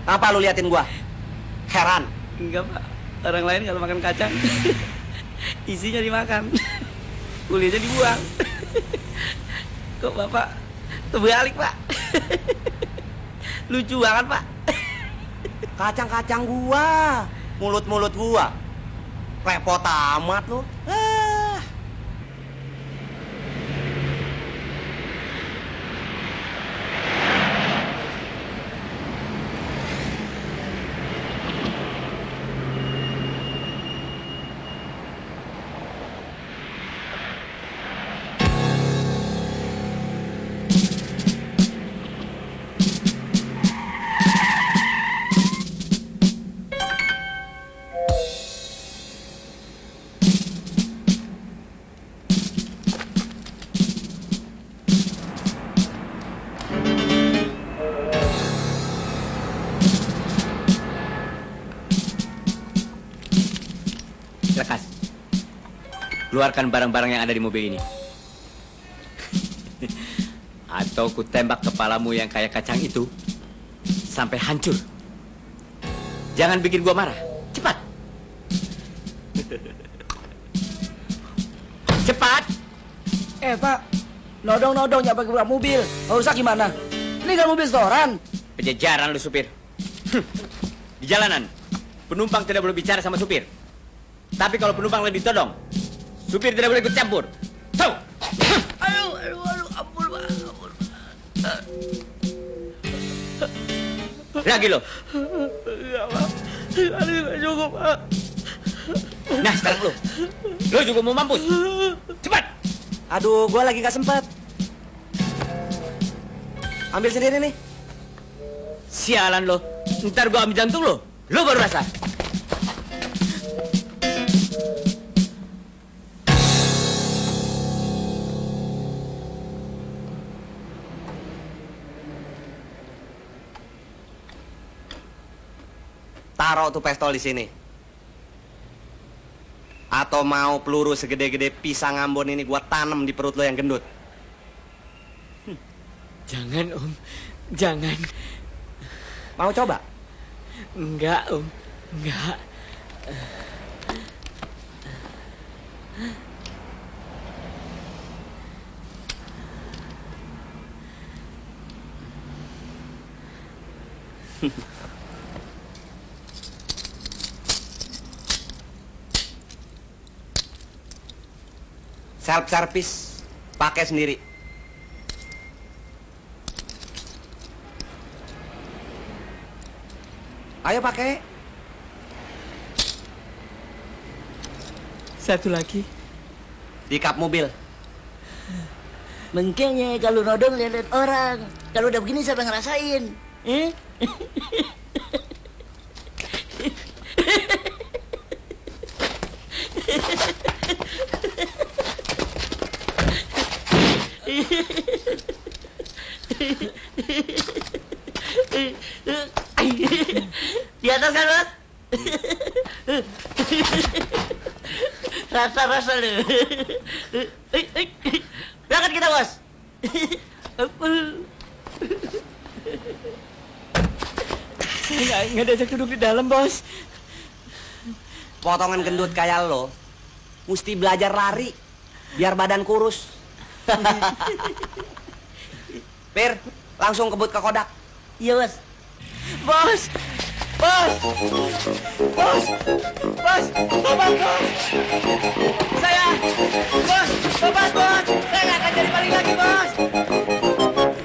Apa lu liatin gua? Heran. Enggak, Pak. Orang lain kalau makan kacang, isinya dimakan, kulitnya dibuang. Kok Bapak terbalik, Pak? Lucu banget, Pak. Kacang-kacang gua, mulut-mulut gua. Repot amat lu. Lekas. Keluarkan barang-barang yang ada di mobil ini. Atau ku tembak kepalamu yang kayak kacang itu sampai hancur. Jangan bikin gua marah. Cepat. Cepat. Pak, nodong-nodong ya pakai mobil. Rusak gimana? Ini kan mobil setoran. Pejajaran lu supir. Di jalanan, penumpang tidak boleh bicara sama supir. Tapi kalau penumpang lagi ditodong, supir tidak boleh ikut campur. Tahu? Aduh, ampun, Pak. Lagi lo. Enggak, Pak. Aduh, nggak cukup, Pak. Nah, sekarang lo juga mau mampus. Cepat. Aduh, gua lagi nggak sempet. Ambil sendiri nih. Sialan lo. Ntar gua ambil jantung lo. Lo baru rasa. Taruh tuh pistol di sini. Atau mau peluru segede-gede pisang Ambon ini gua tanam di perut lo yang gendut. Jangan, Om. Jangan. Mau coba? Enggak, Om. Enggak. Self service, pakai sendiri. Ayo pakai. Satu lagi. Di kap mobil. Mengkenya kalau nodong lihat orang. Kalau udah begini siapa ngerasain? Di atas kan, Bos? Rasa-rasa lu. Berangkat kita, Bos. Saya nggak diajak duduk di dalam, Bos. Potongan gendut kayak lo, mesti belajar lari, biar badan kurus. Pir, langsung kebut ke Kodak. Iya, Bos. Bos! Bos! Bos! Bos! Tobat, Bos! Saya! Bos! Tobat, Bos! Saya nggak akan jadi maling lagi, Bos!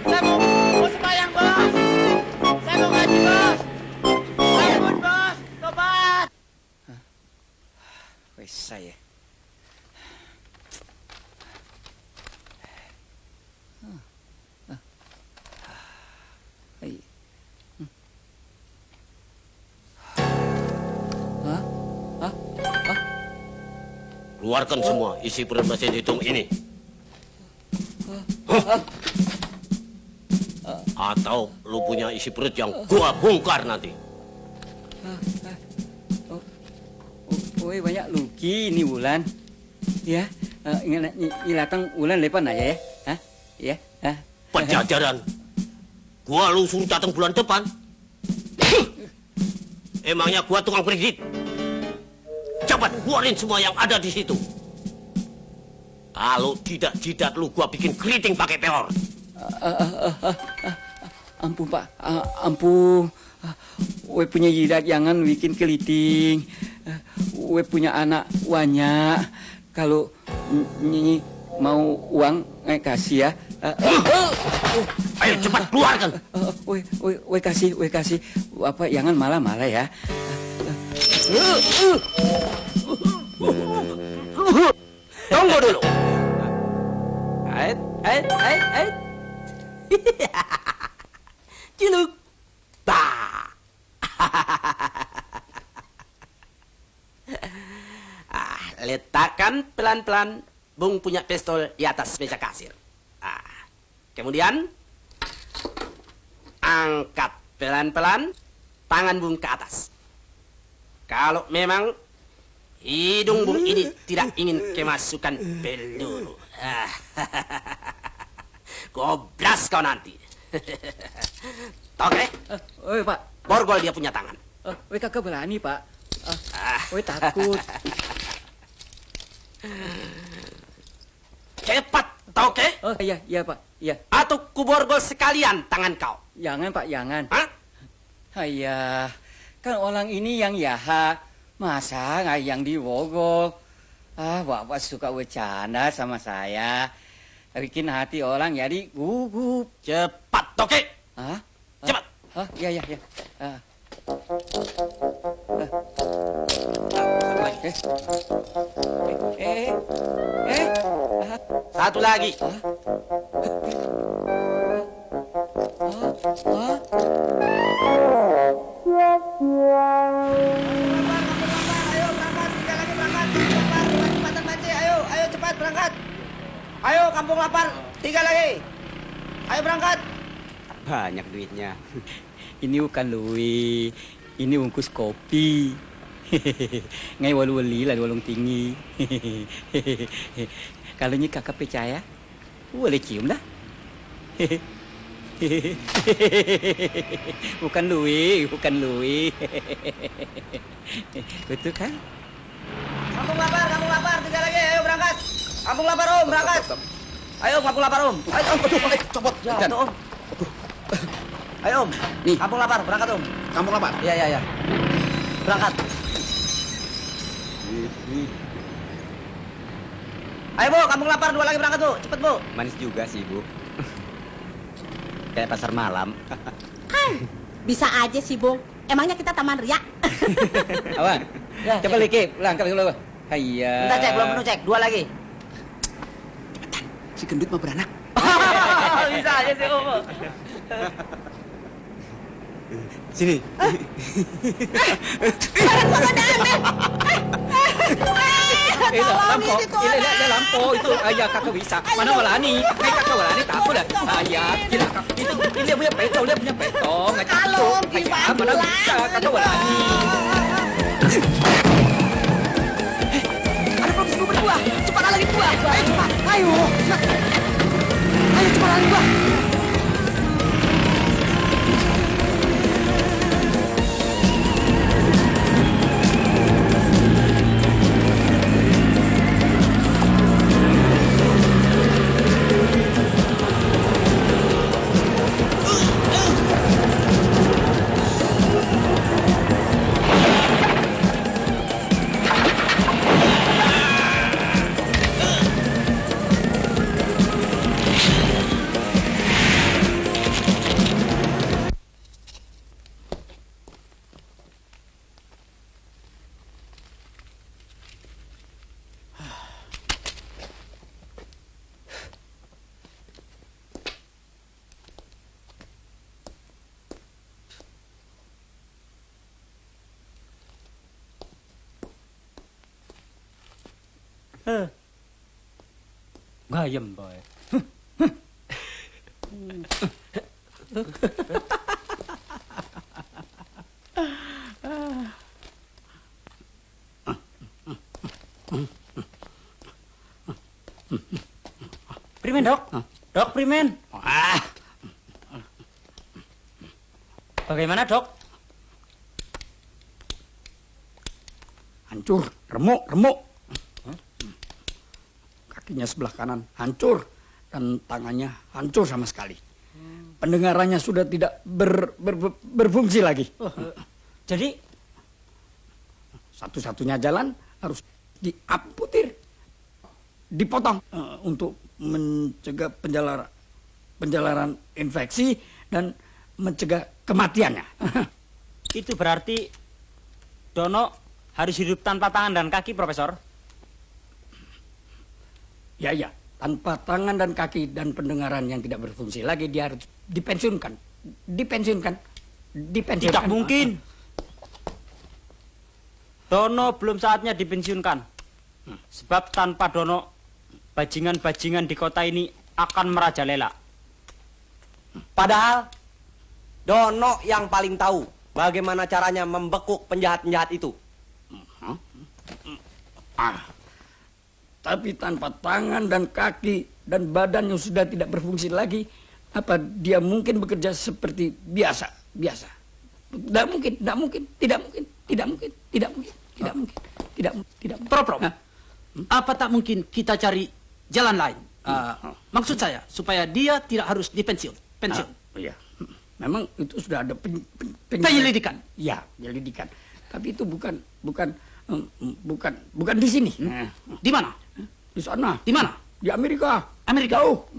Saya mau sembahyang, Bos! Saya mau ngaji, Bos! Bangun, Bos! Tobat! Wes saya. Keluarkan semua isi perut mesin hitung ini. Atau lu punya isi perut yang gua bongkar nanti. Oi banyak luki ini Wulan. Ya, ilatang Wulan lepan aja ya. Hah? Ya. Pejajaran. Gua lu suruh datang bulan depan. Emangnya gua tukang kredit? Cepat keluarin semua yang ada di situ. Kalau tidak jidat lu gua bikin keriting pakai pelor. Ampun Pak, ampun. We punya jidat jangan bikin keliting. We punya anak banyak. Kalau nyi mau uang kasih ya. Ayo cepat keluarkan. We kasih. Apa jangan malah-malah ya. Tunggu dulu. Ait. Ciluk. Bah. Letakkan pelan-pelan Bung punya pistol di atas meja kasir. Kemudian angkat pelan-pelan tangan Bung ke atas. Kalau memang hidung Bung ini tidak ingin kemasukan peluru. Goblas kau nanti. Oke? Pak. Borgol dia punya tangan. We kagak berani Pak. We takut. Cepat, oke? Iya Pak. Iya. Atau kuborgol sekalian tangan kau. Jangan Pak, jangan. Hah? Ayah, kan orang ini yang yaha. Masa nggak yang diwogol? Bapak suka bercanda sama saya. Bikin hati orang jadi gugup. Cepat, oke? Cepat. Iya. Satu lagi. Ayo cepat berangkat. Ayo kampung lapar, 3 lagi. Ayo berangkat. Banyak duitnya. Ini bukan Louis, ini bungkus kopi. Ngai walu-wali lah walung tinggi. Kalau nyi kakak percaya, boleh cium dah. Bukan Louis. Betul kan? Kampung lapar, 3 lagi. Ayo berangkat. Kampung lapar Om, berangkat. Ayo kampung lapar Om. Ayo Om, copot. Jatuh Om. Ayo Om. Nih. Kampung lapar, berangkat Om. Kampung lapar. Iya. Berangkat. Ayo Bu, kampung lapar 2 lagi berangkat Bu. Cepet Bu. Manis juga sih, Bu. Kayak pasar malam. Bisa aja sih, Bung. Emangnya kita taman ria? Awan, Ya, coba lagi, langkah dulu. Hayya. Bentar cek, belum penuh cek. 2 lagi. Si gendut mah beranak. Bisa aja sih Om. Sini. Lampo, ini lampo itu ayah kakak bisa. Mana walani? Kakak walani takut dah. Ayah, gila kakak itu. Ini dia punya petong, Kalau gimana mana bisa kakak walani? Ada produksi Bu berdua. Cepat lagi dua. Ayo cepat. Ayo cepat lagi dua. Gayem boy. Primen dok. Dok primen. Bagaimana, Dok? Hancur, remuk. Kakinya sebelah kanan hancur dan tangannya hancur sama sekali. Pendengarannya sudah tidak berfungsi lagi. Jadi Satu-satunya jalan harus diamputir, dipotong untuk mencegah penjalaran infeksi dan mencegah kematiannya. itu berarti Dono harus hidup tanpa tangan dan kaki, Profesor? Ya, tanpa tangan dan kaki dan pendengaran yang tidak berfungsi lagi, dia harus dipensiunkan. Tidak mungkin. Dono belum saatnya dipensiunkan. Sebab tanpa Dono, bajingan-bajingan di kota ini akan merajalela. Padahal Dono yang paling tahu bagaimana caranya membekuk penjahat-penjahat itu. Tapi tanpa tangan dan kaki dan badan yang sudah tidak berfungsi lagi, apa dia mungkin bekerja seperti biasa? Tidak mungkin. Prof. Apa tak mungkin kita cari jalan lain? Maksud saya, supaya dia tidak harus dipensiun. Iya. Memang itu sudah ada Penyelidikan. Ya, penyelidikan. Tapi itu bukan di sini. Di mana? Di sana. Di mana? Di Amerika. Amerika. Jauh.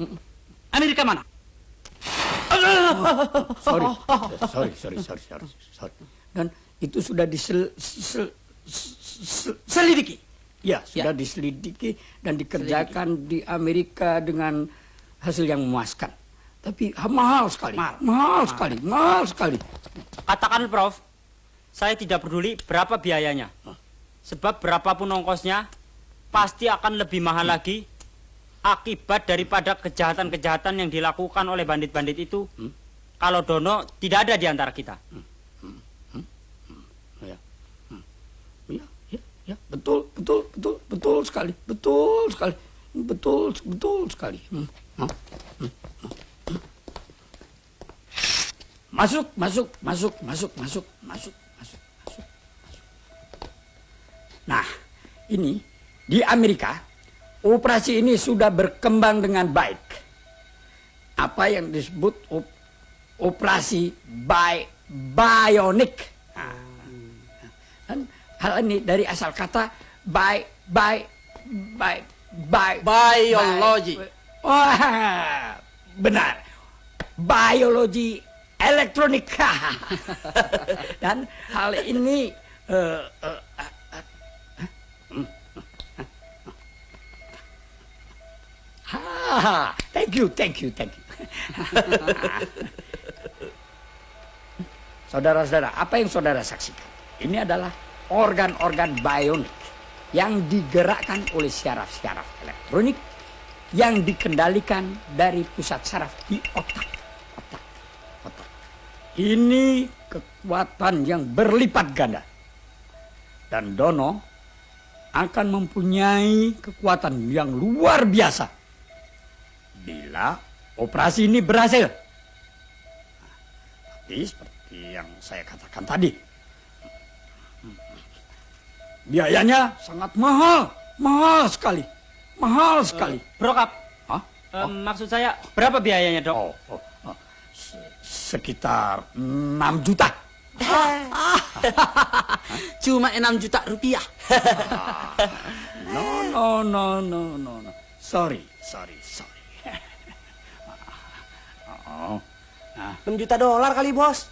Amerika mana? Sorry. Dan itu sudah Selidiki. Ya, sudah diselidiki dan dikerjakan di Amerika dengan hasil yang memuaskan. Tapi mahal sekali. Mahal sekali. Katakan, Prof, saya tidak peduli berapa biayanya. Sebab berapapun ongkosnya, pasti akan lebih mahal lagi akibat daripada kejahatan-kejahatan yang dilakukan oleh bandit-bandit itu. Kalau Dono tidak ada di antara kita. Ya, betul sekali. Masuk. Nah, ini di Amerika operasi ini sudah berkembang dengan baik. Apa yang disebut operasi bionik. Dan hal ini dari asal kata Biologi. Wah, benar. Biologi elektronik. Dan hal ini thank you. Saudara-saudara, apa yang saudara saksikan? Ini adalah organ-organ bionik yang digerakkan oleh syaraf-syaraf elektronik yang dikendalikan dari pusat saraf di otak. Ini kekuatan yang berlipat ganda. Dan Dono akan mempunyai kekuatan yang luar biasa bila operasi ini berhasil. Tapi seperti yang saya katakan tadi, biayanya sangat mahal sekali. Brokap, Hah? maksud saya berapa biayanya, Dok? Sekitar 6 juta. Cuma 6 juta rupiah. No. Sorry. 6 juta dolar kali, Bos.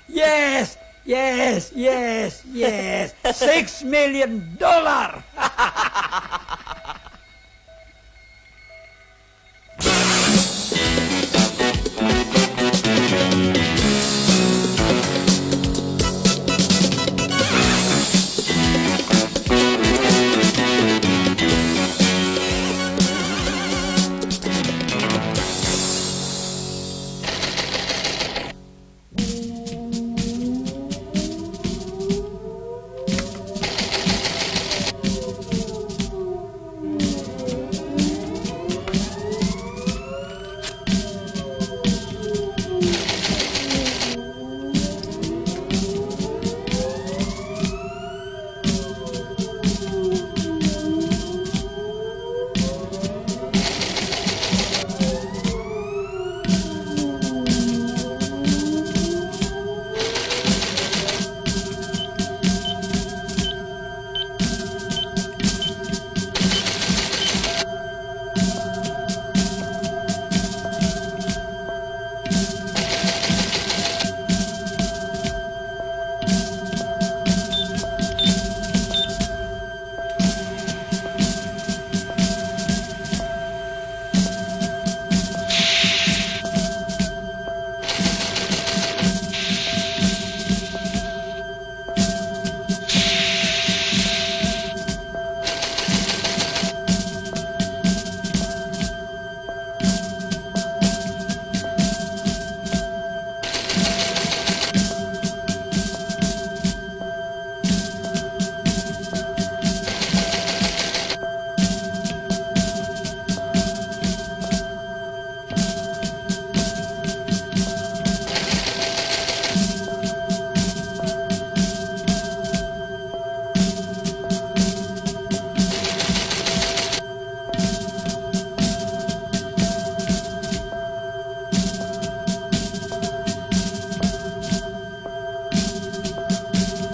Yes. $6 million.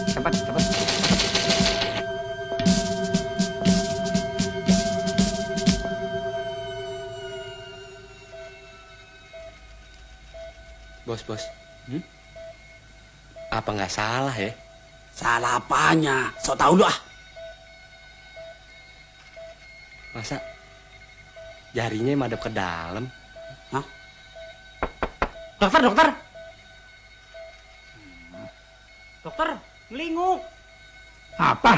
Cepat, cepat. Bos. Apa nggak salah ya? Salah apanya? So tau lu ah. Masa jarinya madep ke dalam? Hah? Dokter. Dokter, ngelinguk. Apa?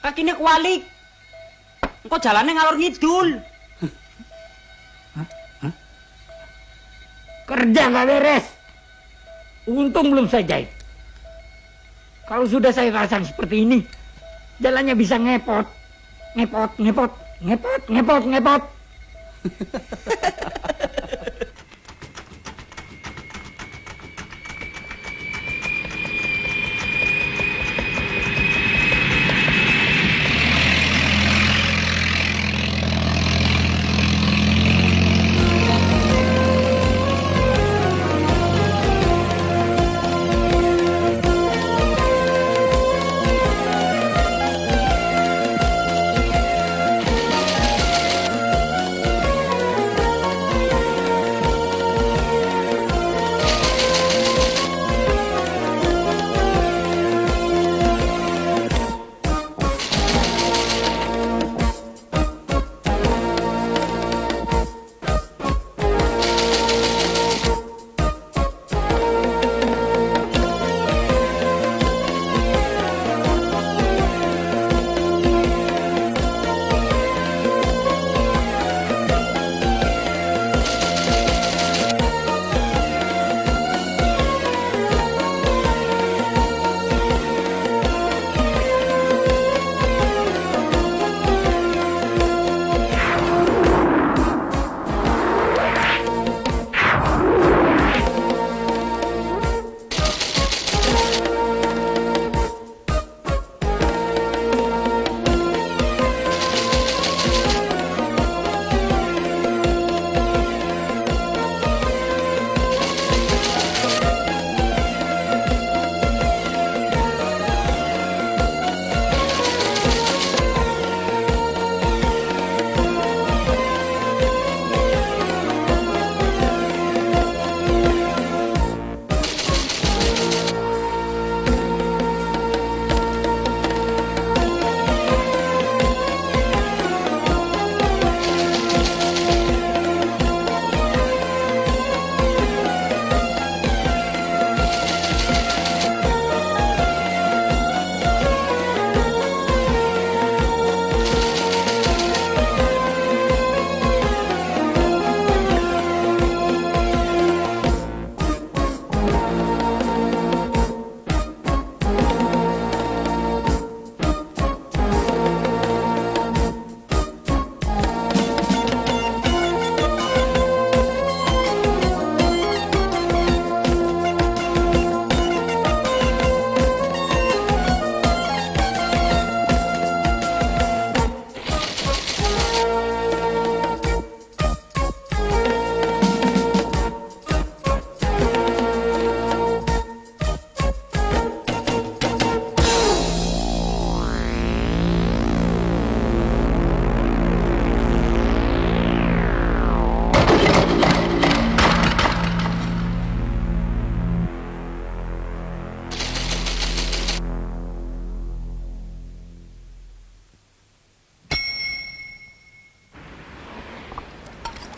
Kakinya kualik. Engkau jalannya ngalor ngidul. Kerja nggak beres. Untung belum saya jahit. Kalau sudah saya rasakan seperti ini, jalannya bisa ngepot. Ngepot.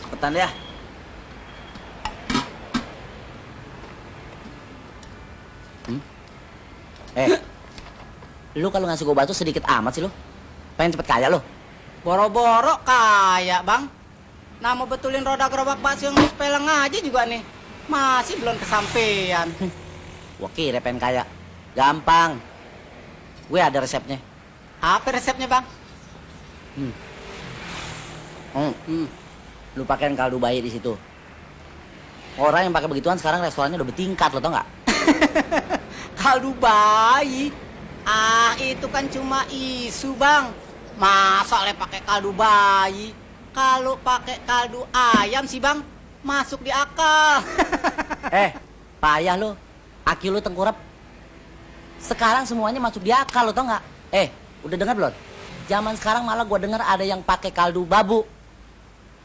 Cepetan ya. Lu kalau ngasih gua batu sedikit amat sih lu. Pengen cepet kaya lu. Boro-boro kaya, Bang. Nah, mau betulin roda gerobak bakso yang sepeleng aja juga nih. Masih belum kesampean. Gua kira pengen kaya. Gampang. Gue ada resepnya. Apa resepnya, Bang? Lu pakein kaldu bayi di situ. Orang yang pakai begituan sekarang restorannya udah bertingkat, lo tau nggak? Kaldu bayi. Ah, itu kan cuma isu, Bang. Masa le pakai kaldu bayi? Kalau pakai kaldu ayam sih, Bang, masuk di akal. Payah lu. Aki lu tengkurap. Sekarang semuanya masuk di akal, lo tau nggak? Udah dengar belum? Zaman sekarang malah gua dengar ada yang pakai kaldu babu.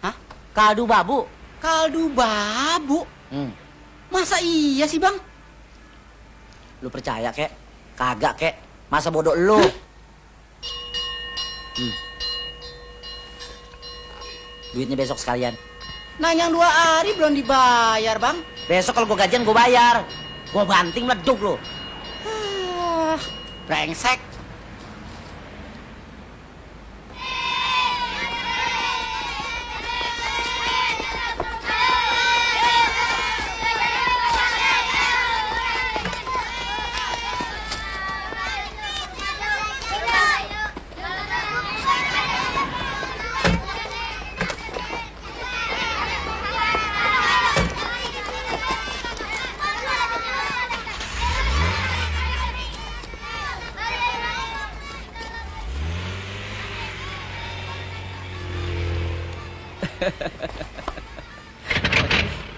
Hah? Kaldu babu? Kaldu babu? Masa iya sih, Bang? Lu percaya, kek? Kagak, kek? Masa bodoh lu? Duitnya besok sekalian. Nanya 2 hari belum dibayar, Bang. Besok kalau gua gajian gua bayar. Gua banting meleduk lu. Brengsek.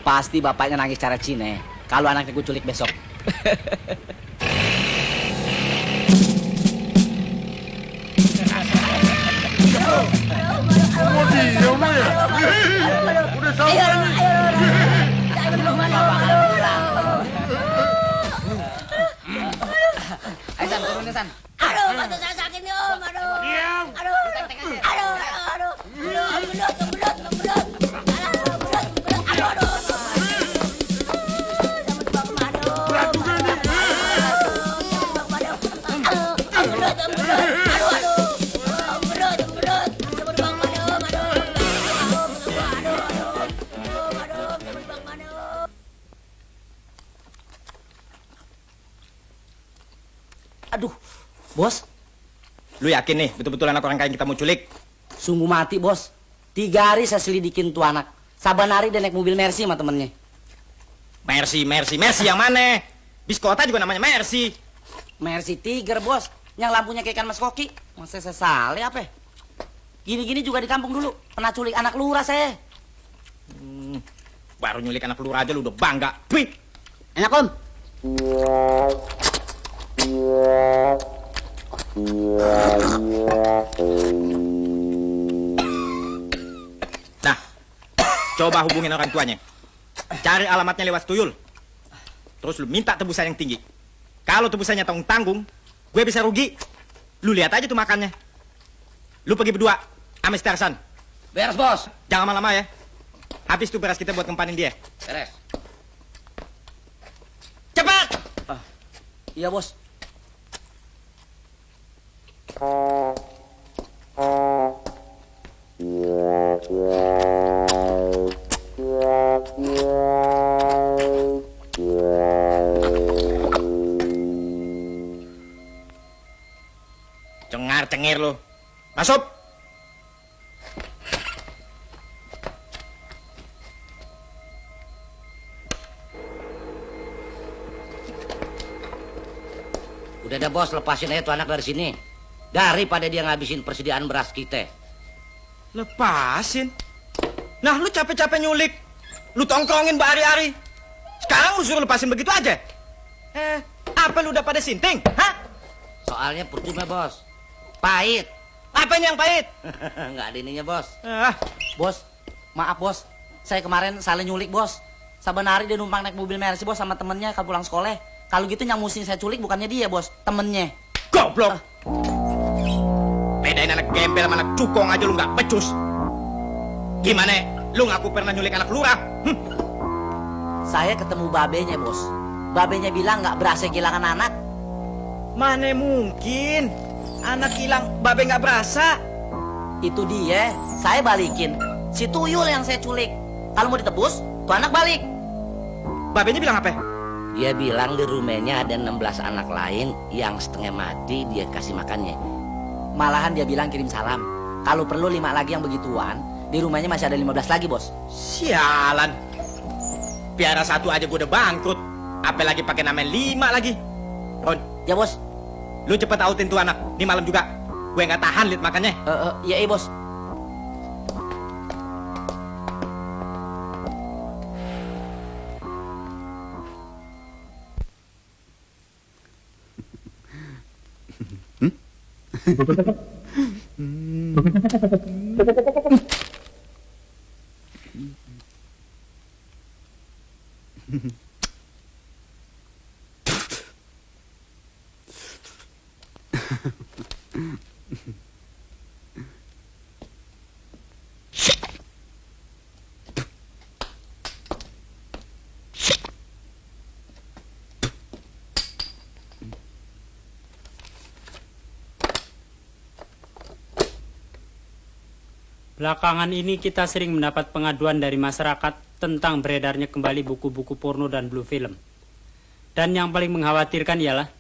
Pasti bapaknya nangis cara Cina kalau anaknya gue culik besok. Ayo San, turunin San. Aduh, mata saya sakit nih Om. Aduh. Diam. Aduh. Aduh. Belot. Aduh, bos, Lu yakin nih, betul-betul anak orang kaya yang kita mau culik? sungguh mati bos. 3 hari saya selidikin tuh anak. Saban hari dia naik mobil Mercy sama temennya. Mercy yang mana? Bis kota juga namanya Mercy. Mercy Tiger bos, yang lampunya kayak ikan mas koki. Masa saya salah apa? Gini-gini juga di kampung dulu. Pernah culik anak lurah saya. Baru nyulik anak lurah aja lu udah bangga. Wih, Enak om. nah, coba hubungin orang tuanya. Cari alamatnya lewat tuyul. Terus lu minta tebusan yang tinggi. Kalau tebusannya tanggung-tanggung, gue bisa rugi. Lu lihat aja tuh makannya. Lu pergi berdua, sama si Tarzan. Beres bos. Jangan lama-lama ya. Habis tuh beras kita buat ngempanin dia. Beres. Cepat! Iya bos. Cengar-cengir lu. Masuk! Udah deh bos, lepasin aja tuh anak dari sini. Daripada dia ngabisin persediaan beras kita. Lepasin? Nah, lu capek-capek nyulik. Lu tongkrongin berhari-hari. Sekarang lu suruh lepasin begitu aja? Apa lu udah pada sinting? Hah? Soalnya percuma bos. Pahit. Apanya yang pahit? Nggak ada ininya bos. Ah, Bos, maaf bos. Saya kemarin salah nyulik bos. Saban hari dia numpang naik mobil Mercy bos sama temennya kalau pulang sekolah. Kalau gitu yang mesti saya culik bukannya dia bos, temennya. goblok! Bedain anak gembel sama anak cukong aja lu nggak becus. Gimana? Lu ngaku pernah nyulik anak lurah? Saya ketemu babenya bos. Babenya bilang nggak berasa kehilangan anak. Mana mungkin? Anak hilang, babe nggak berasa. Itu dia, saya balikin. Si tuyul yang saya culik. Kalau mau ditebus, tuh anak balik. Babenya bilang apa? Dia bilang di rumahnya ada 16 anak lain yang setengah mati dia kasih makannya. Malahan dia bilang kirim salam. Kalau perlu 5 lagi yang begituan, di rumahnya masih ada 15 lagi bos. Sialan. Piara satu aja gue udah bangkrut. Apalagi pakai nama 5 lagi. Ron, Ya bos. lu cepet autin tuh anak. Ini malam juga. Gue nggak tahan liat makannya. Iya bos. Belakangan ini kita sering mendapat pengaduan dari masyarakat tentang beredarnya kembali buku-buku porno dan blue film. Dan yang paling mengkhawatirkan ialah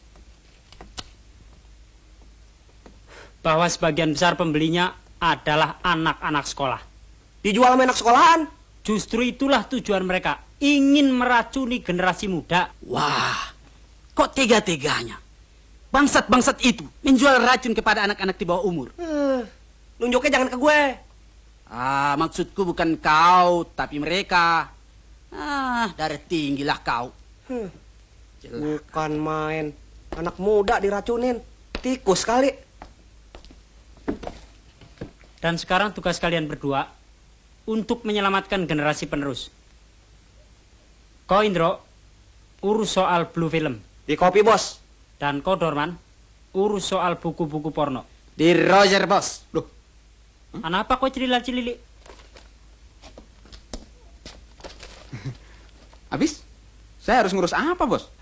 bahwa sebagian besar pembelinya adalah anak-anak sekolah. Dijual sama anak sekolahan. Justru itulah tujuan mereka, ingin meracuni generasi muda. Wah, kok tega-teganya? Bangsat-bangsat itu menjual racun kepada anak-anak di bawah umur. Nunjuknya jangan ke gue. Ah, maksudku bukan kau, tapi mereka. Ah, darah tinggilah kau. Bukan main. Anak muda diracunin. Tikus kali. Dan sekarang tugas kalian berdua untuk menyelamatkan generasi penerus. Kau Indro, urus soal blue film. Di kopi, bos. Dan kau Dorman, urus soal buku-buku porno. Di Roger, bos. Loh, Kenapa kau celila-celili? Habis? Saya harus ngurus apa, bos?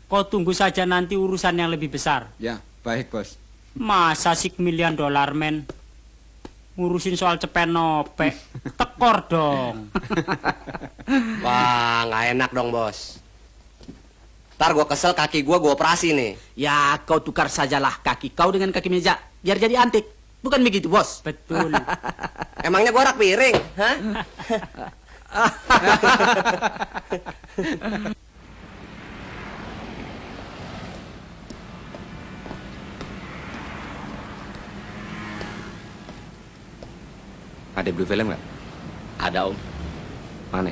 Kau tunggu saja nanti urusan yang lebih besar. Ya, baik, bos. Masa $6 million, men? Ngurusin soal cepen nope. Tekor dong. Wah, nggak enak dong, bos. Ntar gue kesel kaki gue operasi nih. ya kau tukar sajalah kaki kau dengan kaki meja, biar jadi antik. Bukan begitu, bos? Betul. Emangnya gue rak piring? Hah? Ada blue film nggak? Ada, Om. Mana?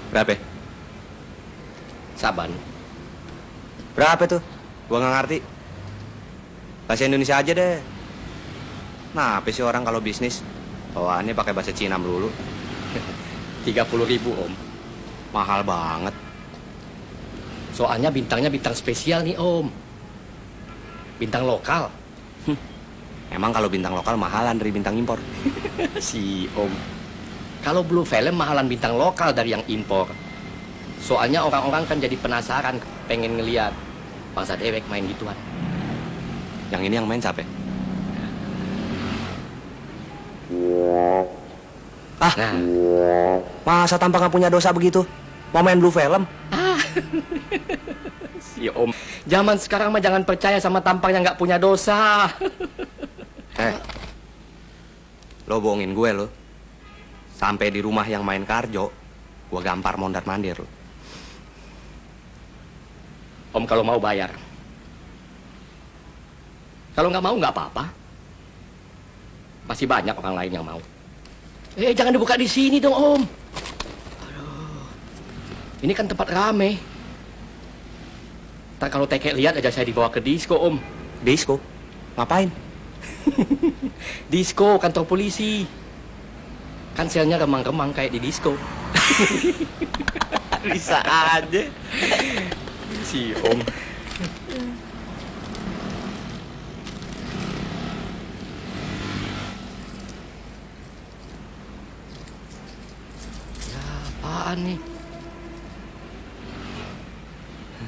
Berapa? Saban. Berapa tuh? Gua nggak ngerti. Bahasa Indonesia aja deh. Nah, apa sih orang kalau bisnis bawaannya pakai bahasa Cina melulu? 30.000, Om. Mahal banget. Soalnya bintangnya bintang spesial nih, Om. Bintang lokal. Emang kalau bintang lokal mahalan dari bintang impor? Si Om. Kalau blue film mahalan bintang lokal dari yang impor. Soalnya orang-orang kan jadi penasaran, pengen ngeliat bangsa dewek main gituan. Yang ini yang main siapa? Ah, masa tampang nggak punya dosa begitu? Mau main blue film? Si Om. Zaman sekarang mah jangan percaya sama tampang yang nggak punya dosa. Lo bohongin gue lo. Sampai di rumah yang main karjo, gue gampar mondar-mandir lo. Om kalau mau bayar. Kalau nggak mau nggak apa-apa. Masih banyak orang lain yang mau. Jangan dibuka di sini dong, Om. Aduh. Ini kan tempat rame. Ntar kalau Teke lihat aja saya dibawa ke disco, Om. Disco? Ngapain? Disco, kantor polisi. Kan selnya remang-remang kayak di disco. Bisa aja. Si Om. Ya, apaan nih?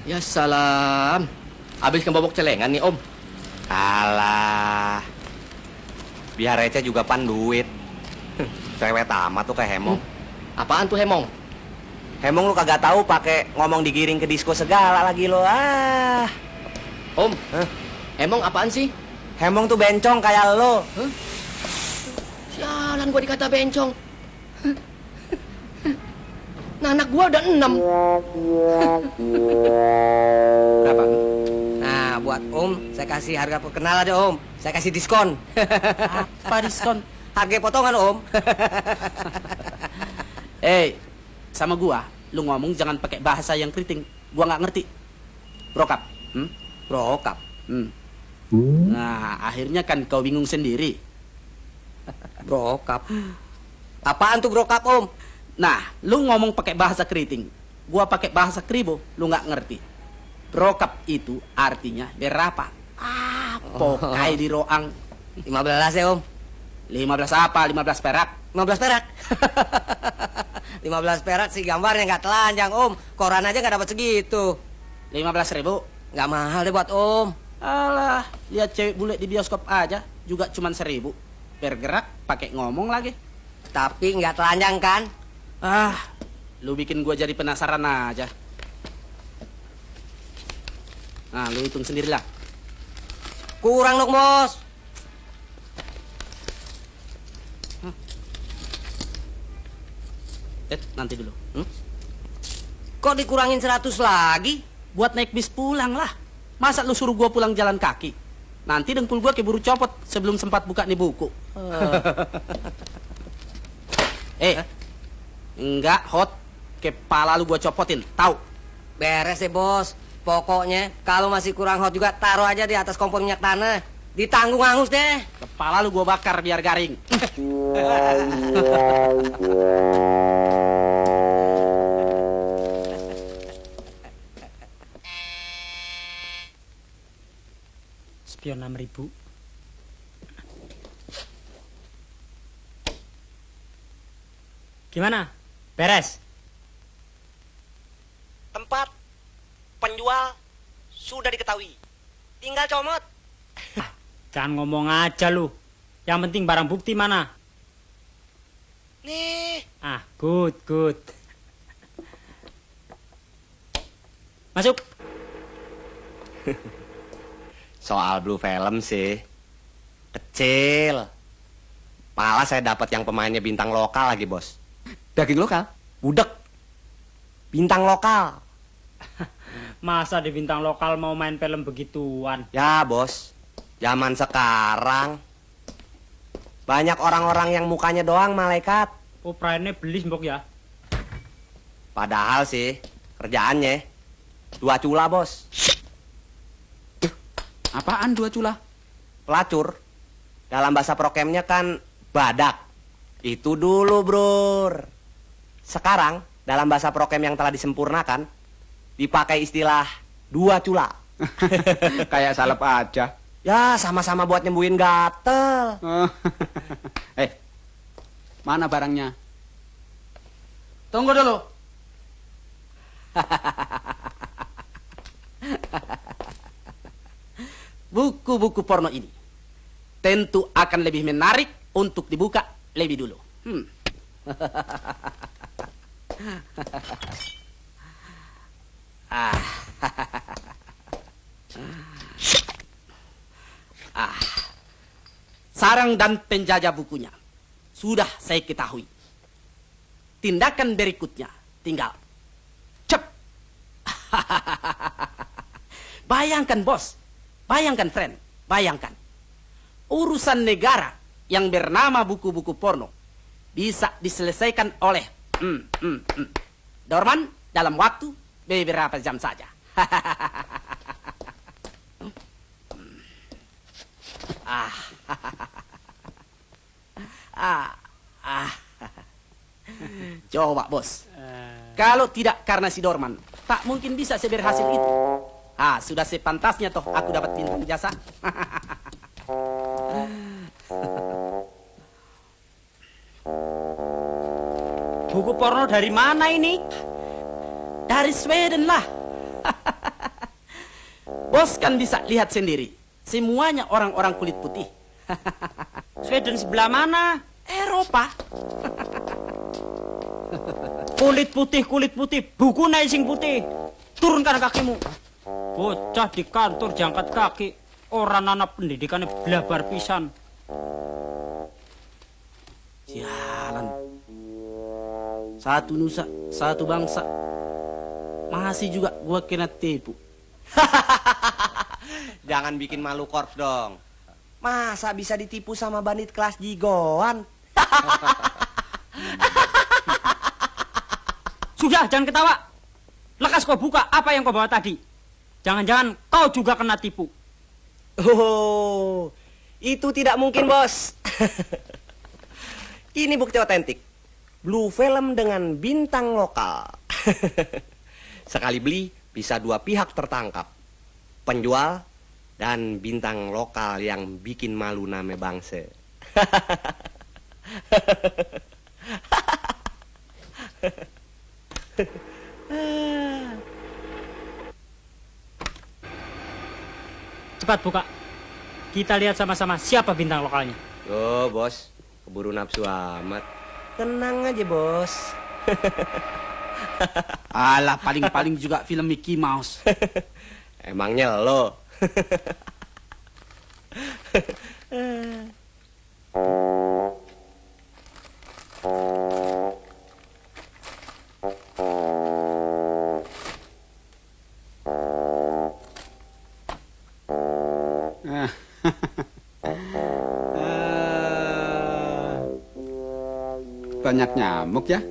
Ya salam. Habis kebobok celengan nih, Om. Alah. Biar receh juga pan duit. Cewek tamat tuh kayak Hemong. Apaan tuh Hemong? Emang lu kagak tahu pakai ngomong digiring ke disco segala lagi lo. Ah. Om, Hemong apaan sih? Emang tuh bencong kayak lo. Sialan gua dikata bencong. Nah, anak gua udah 6. Berapa? Nah, buat Om, saya kasih harga perkenalan aja Om. Saya kasih diskon. Apa diskon? Harga potongan Om. Sama gua, lu ngomong jangan pakai bahasa yang keriting. Gua nggak ngerti. Brokap. Brokap. Nah, akhirnya kan kau bingung sendiri. Brokap. Apaan tuh brokap, Om? Nah, lu ngomong pakai bahasa keriting. Gua pakai bahasa kribo, lu nggak ngerti. Brokap itu artinya berapa? Pokai di roang. 15 ya, Om. 15 apa? 15 perak. 15 perak. 15 perak sih gambarnya nggak telanjang, Om. Koran aja nggak dapat segitu. 15.000. Nggak mahal deh buat Om. Alah, lihat cewek bule di bioskop aja juga cuman 1.000. Bergerak pakai ngomong lagi. Tapi nggak telanjang kan? Lu bikin gua jadi penasaran aja. Nah, lu hitung sendirilah. Kurang dong, Bos. Nanti dulu. Kok dikurangin 100 lagi? Buat naik bis pulang lah. Masa lu suruh gua pulang jalan kaki? Nanti dengkul gua keburu copot sebelum sempat buka nih buku. Enggak hot. Kepala lu gua copotin, tahu? Beres deh, Bos. Pokoknya kalau masih kurang hot juga taruh aja di atas kompor minyak tanah. Ditanggung angus deh. Kepala lu gua bakar biar garing. Spion 6.000. Gimana? Beres? Tempat penjual sudah diketahui. Tinggal comot. Jangan ngomong aja lu. Yang penting barang bukti mana? Nih. Good. Masuk. Soal Blue Film sih kecil. Malah saya dapat yang pemainnya bintang lokal lagi, Bos. Daging lokal? Budek. Bintang lokal. Masa di bintang lokal mau main film begituan? Ya, Bos. Zaman sekarang banyak orang-orang yang mukanya doang malaikat. Oh, praennya beli mbok ya? Padahal sih kerjaannya 2 cula, Bos. Apaan 2 cula? Pelacur. Dalam bahasa prokemnya kan badak. Itu dulu, Bro. Sekarang dalam bahasa prokem yang telah disempurnakan dipakai istilah 2 cula. Kayak salep aja. Ya, sama-sama buat nyembuhin gatel. Mana barangnya? Tunggu dulu. Buku-buku porno ini tentu akan lebih menarik untuk dibuka lebih dulu. Sarang dan penjajah bukunya sudah saya ketahui. Tindakan berikutnya tinggal cep. Bayangkan, Bos. Bayangkan, friend. Bayangkan. Urusan negara yang bernama buku-buku porno bisa diselesaikan oleh Dorman dalam waktu beberapa jam saja. Coba, Bos. Kalau tidak karena si Dorman, tak mungkin bisa seberhasil itu. Sudah sepantasnya toh aku dapat bintang jasa. Buku porno dari mana ini? Dari Sweden lah. Bos kan bisa lihat sendiri. Semuanya orang-orang kulit putih. Sweden sebelah mana? Eropa. Kulit putih. Buku naik sing putih. Turunkan kakimu. Bocah di kantor diangkat kaki. Orang anak pendidikannya blabar pisan. Jalan. Satu nusa, satu bangsa. Masih juga gua kena tipu. Jangan bikin malu korps dong. Masa bisa ditipu sama bandit kelas jigoan? Sudah, jangan ketawa. Lekas kau buka apa yang kau bawa tadi. Jangan-jangan kau juga kena tipu. Oh, itu tidak mungkin, Bos. Ini bukti otentik. Blue Film dengan bintang lokal. Sekali beli, bisa dua pihak tertangkap. Penjual dan bintang lokal yang bikin malu nama bangsa. Cepat buka. Kita lihat sama-sama siapa bintang lokalnya. Oh, Bos, keburu nafsu amat. Tenang aja, Bos. Alah, paling-paling juga film Mickey Mouse. Emangnya lo? Banyak nyamuk ya.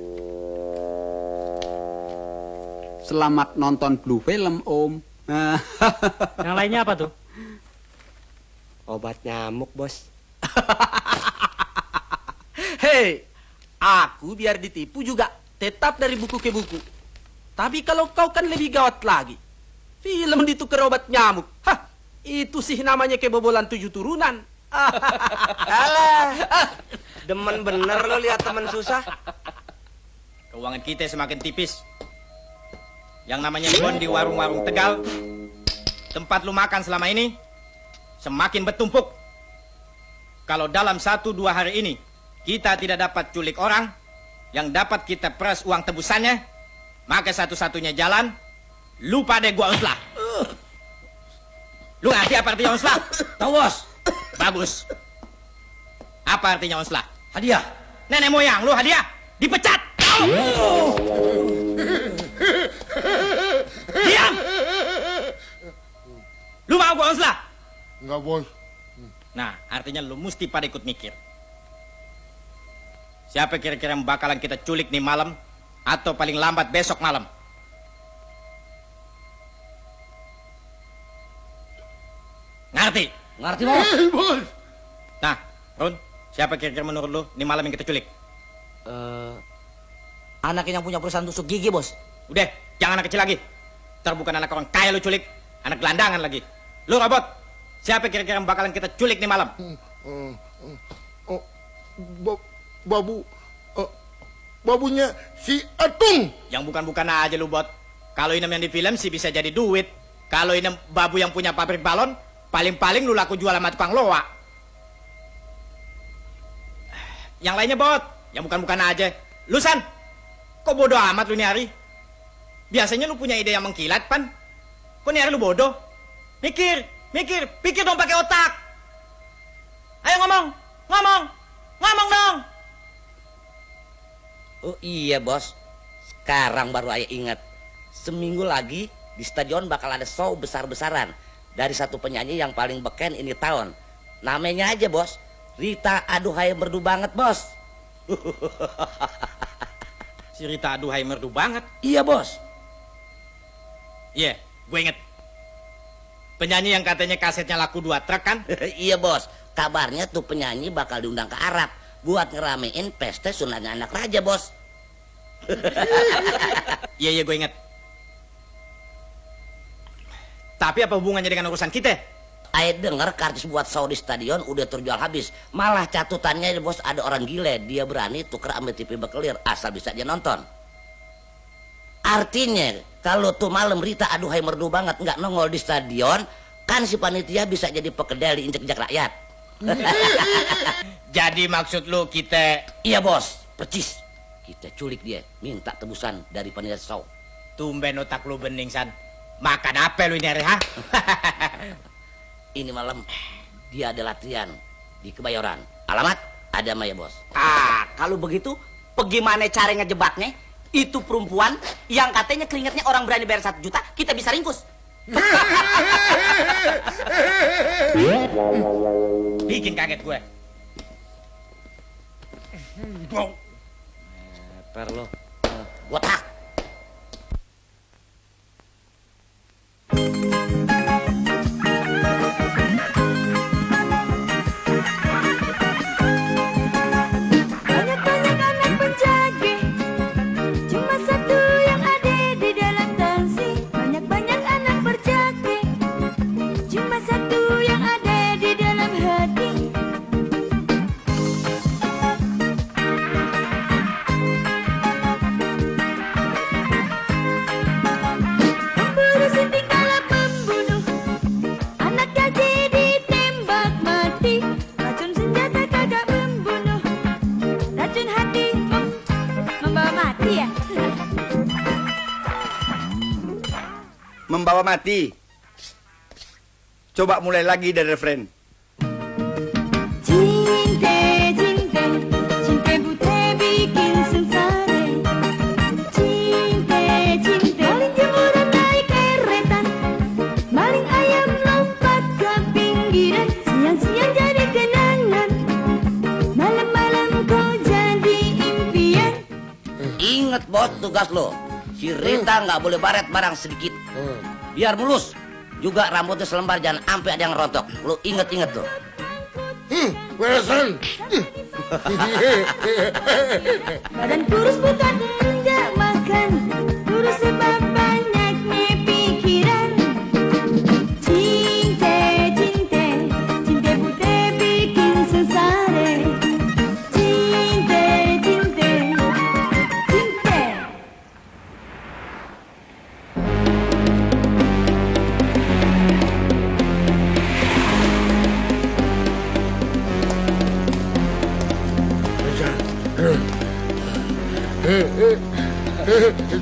Selamat nonton Blue Film, Om. Yang lainnya apa tuh? Obat nyamuk, Bos. Hei, aku biar ditipu juga tetap dari buku ke buku. Tapi kalau kau kan lebih gawat lagi. Film ditukar obat nyamuk. Hah, itu sih namanya kebobolan 7 turunan. Alah, demen bener lo lihat teman susah. Keuangan kita semakin tipis. Yang namanya bon di warung-warung Tegal, tempat lu makan selama ini, semakin bertumpuk. Kalau dalam 1-2 hari ini kita tidak dapat culik orang, yang dapat kita peras uang tebusannya, maka satu-satunya jalan, lu pada gua unslah. Lu ngerti apa artinya unslah? Tahu, Bos. Bagus. Apa artinya unslah? Hadiah. Nenek moyang lu hadiah, dipecat. Diam! Lu mau gua unslah? Enggak, Bos. Nah, artinya lu mesti pada ikut mikir. Siapa kira-kira yang bakalan kita culik nih malam, atau paling lambat besok malam? Ngerti? Ngerti, Bos? Bos. Nah, Run, siapa kira-kira menurut lu nih malam yang kita culik? Anak yang punya perusahaan tusuk gigi, Bos. Udah, jangan anak kecil lagi. Ntar bukan anak orang kaya lu culik, anak gelandangan lagi. Lu robot, siapa kira-kira yang bakalan kita culik nih malam? Oh, babu, babunya si Atung. Yang bukan-bukan aja lu, bot. Kalau ini yang di film sih bisa jadi duit. Kalau ini babu yang punya pabrik balon, paling-paling lu laku jual sama tukang loa. Yang lainnya, bot, yang bukan-bukan aja. Lu, San, kok bodoh amat lu nih hari? Biasanya lu punya ide yang mengkilat, Pan. Kok nih hari lu bodoh? Mikir dong pakai otak. Ayo ngomong dong. Oh iya, Bos. Sekarang baru ayah ingat. Seminggu lagi di stadion bakal ada show besar-besaran dari satu penyanyi yang paling beken ini tahun. Namanya aja, Bos, Rita Aduhai Merdu Banget, Bos. Si Rita Aduhai Merdu Banget. Iya, Bos. Iya, gue inget. Penyanyi yang katanya kasetnya laku 2 truk kan? Iya, Bos. Kabarnya tuh penyanyi bakal diundang ke Arab buat ngeramein pesta sunatnya anak raja, Bos. Iya, gue inget. Tapi apa hubungannya dengan urusan kita? Ayah denger kartis buat show di stadion udah terjual habis. Malah catutannya, Bos, ada orang gile. Dia berani tuker sama TV berkelir asal bisa aja nonton. Artinya, kalau tuh malam Rita Aduhai Merdu Banget nggak nongol di stadion, kan si panitia bisa jadi pekedel diinjek-injek rakyat. Jadi maksud lu kita... Iya, Bos, percis. Kita culik dia, minta tebusan dari panitia show. Tumben otak lu bening, San. Makan apa lu ini hari, ha? Ini malam dia ada latihan di Kebayoran. Alamat ada Maya, Bos. Kalau begitu, bagaimana cara ngejebaknya? Itu perempuan yang katanya keringatnya orang berani bayar 1 juta, kita bisa ringkus. Bikin kaget gue. Perlu. Botak. mati. Coba mulai lagi dari referen. Cinta, cinta, cinta buta bikin sengsara. Cinta, cinta, maling jemuran naik keretan, maling ayam lompat ke pinggiran. Siang-siang jadi kenangan, malam-malam kau jadi impian. Ingat bos tugas lo. Si Rita nggak boleh baret barang sedikit. Biar mulus. Juga rambutnya selembar, jangan sampai ada yang rontok. Lo inget-inget tuh. Beresan. Badan kurus bukan enggak makan, kurus sebab banyaknya pikiran. Cinta, cinta, cinta buta bikin sengsara. Cinta, cinta, cinta.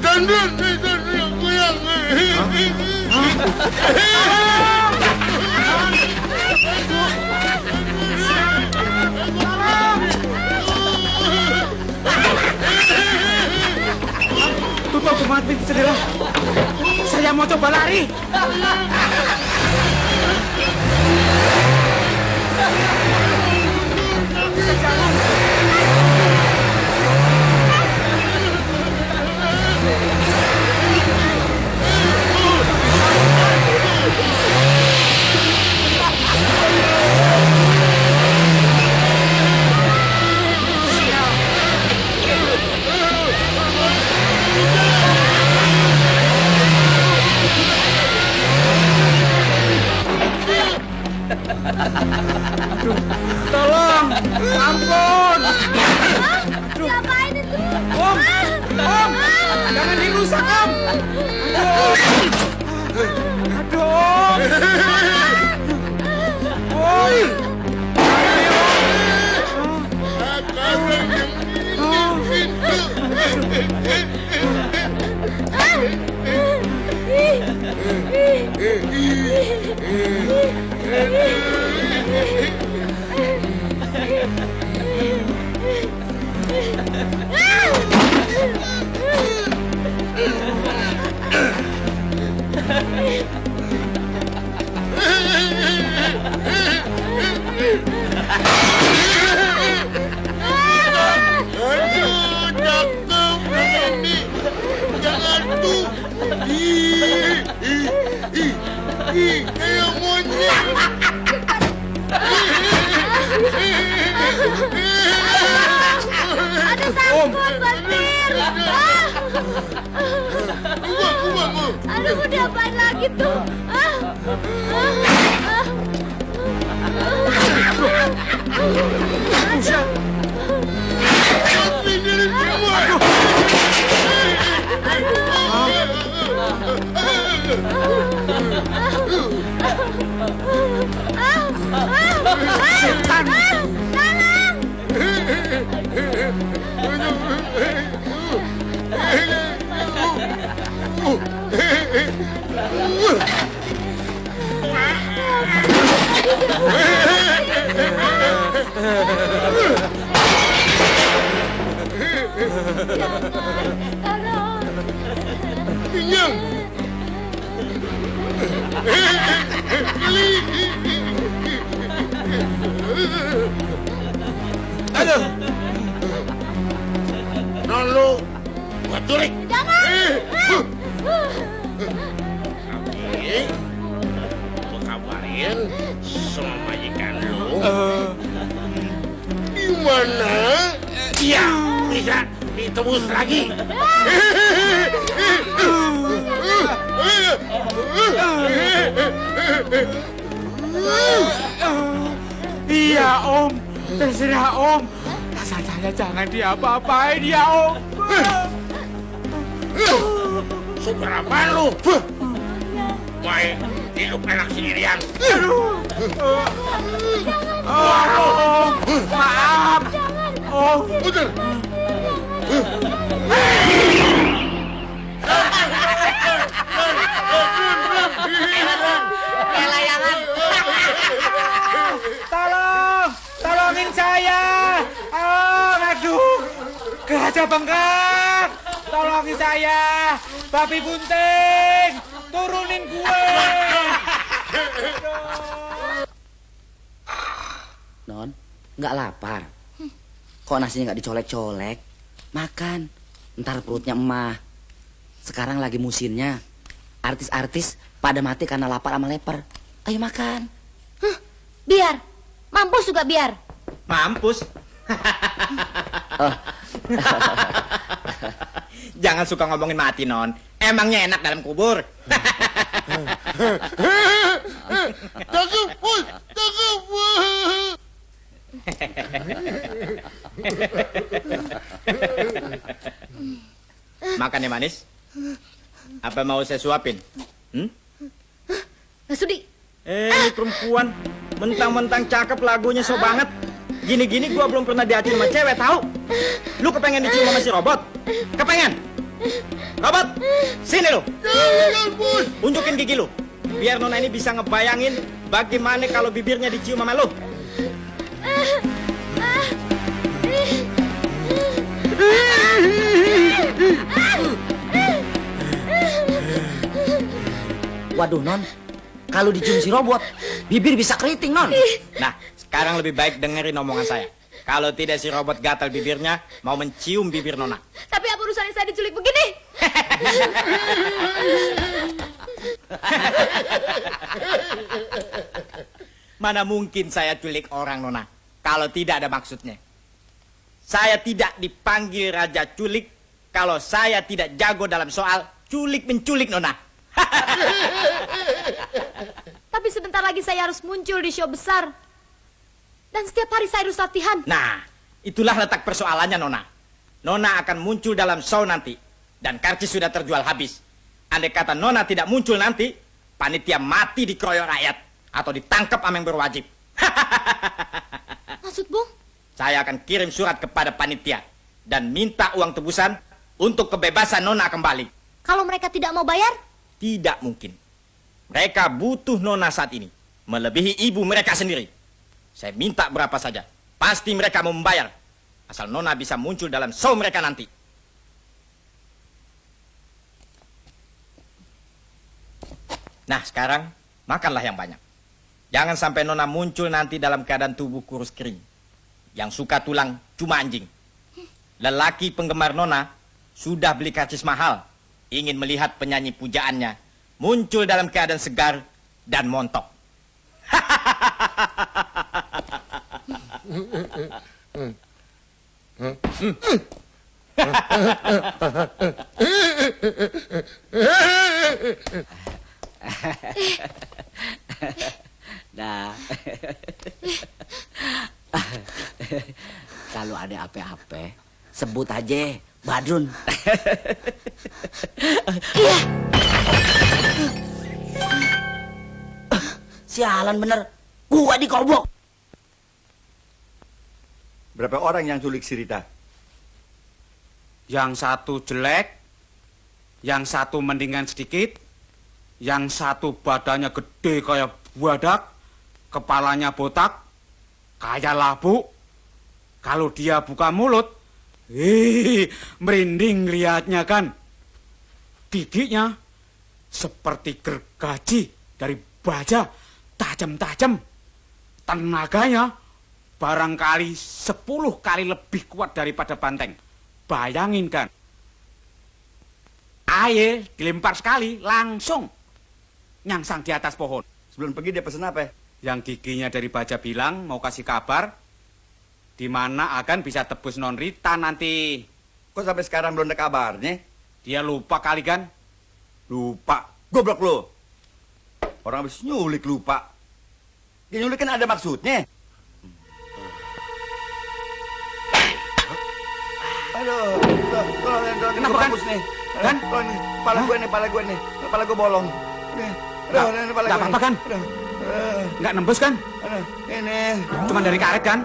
Tandun, goyang. Tutup otomatis jendela. Saya mau coba lari. Tolong, ampun. Ngapain itu? Om, jangan dirusak Om. Aduh. Oi. Kayak monyet. Ada sangkut, Basir. Aduh, mau diapain lagi tuh? Setan. Pinyang. Aduh. Non lu, gua culik. Tapi, gua kabarin sama majikan lu. Di mana? Iya, bisa ditebus lagi. Iya Om, terserah Om. Asal saya jangan diapa-apain ya Om. Seberapa lu? Main hidup enak sendirian. Oh, maaf. Oh, Betul. Saya bengkak. Tolongin saya. Babi bunting. Turunin gue. Non, nggak lapar. Kok nasinya nggak dicolek-colek? Makan, ntar perutnya emah. Sekarang lagi musimnya. Artis-artis pada mati karena lapar sama leper. Ayo makan. Biar. Mampus juga biar. Mampus. Oh. Jangan suka ngomongin mati, Non. Emangnya enak dalam kubur. Makan ya manis. Apa mau saya suapin? Nggak sudi. Ini perempuan mentang-mentang cakep, lagunya so banget. Gini-gini gua belum pernah diacil sama cewek, tahu? Lu kepengen dicium sama si robot? Kepengen? Robot, sini lu. Unjukin gigi lu. Biar Nona ini bisa ngebayangin bagaimana kalau bibirnya dicium sama lu. Waduh, Non. Kalau dicium si robot, bibir bisa keriting, Non. Nah, sekarang lebih baik dengerin omongan saya. Kalau tidak si robot gatal bibirnya, mau mencium bibir Nona. Tapi apa urusannya saya diculik begini? Mana mungkin saya culik orang, Nona, kalau tidak ada maksudnya. Saya tidak dipanggil Raja Culik kalau saya tidak jago dalam soal culik-menculik, Nona. Tapi sebentar lagi saya harus muncul di show besar. Dan setiap hari saya harus latihan. Nah, itulah letak persoalannya, Nona. Nona akan muncul dalam show nanti. Dan karcis sudah terjual habis. Andai kata Nona tidak muncul nanti, panitia mati dikeroyok rakyat. Atau ditangkap sama yang berwajib. Maksud Bung? Saya akan kirim surat kepada panitia. Dan minta uang tebusan untuk kebebasan Nona kembali. Kalau mereka tidak mau bayar? Tidak mungkin. Mereka butuh Nona saat ini. Melebihi ibu mereka sendiri. Saya minta berapa saja. Pasti mereka mau membayar. Asal Nona bisa muncul dalam show mereka nanti. Nah, sekarang makanlah yang banyak. Jangan sampai Nona muncul nanti dalam keadaan tubuh kurus kering. Yang suka tulang cuma anjing. Lelaki penggemar Nona sudah beli karcis mahal. Ingin melihat penyanyi pujaannya muncul dalam keadaan segar dan montok. Nah, kalau ada apa-apa, sebut aja Badrun. Sialan bener, gua dikobok. Berapa orang yang culik si Rita? Yang satu jelek, yang satu mendingan sedikit, yang satu badannya gede kayak badak, kepalanya botak, kayak labu. Kalau dia buka mulut, merinding lihatnya kan. Giginya seperti gergaji dari baja, tajam-tajam. Tenaganya barangkali 10 kali lebih kuat daripada banteng. Bayangin kan. Air dilempar sekali, langsung nyangsang di atas pohon. Sebelum pergi dia pesen apa? Yang giginya dari baja bilang mau kasih kabar di mana akan bisa tebus non Rita nanti. Kok sampai sekarang belum ada kabarnya? Dia lupa kali kan? Lupa. Goblok lo. Orang habis nyulik lupa. Dia nyulik kan ada maksudnya. Aduh, Kenapa kan? nih. Kan? Nih, kepala gue nih, kepala gue bolong. Aduh, kepala Nggak gue. apa-apa kan? Nggak nembus kan? Aduh, ini. Cuma dari karet kan?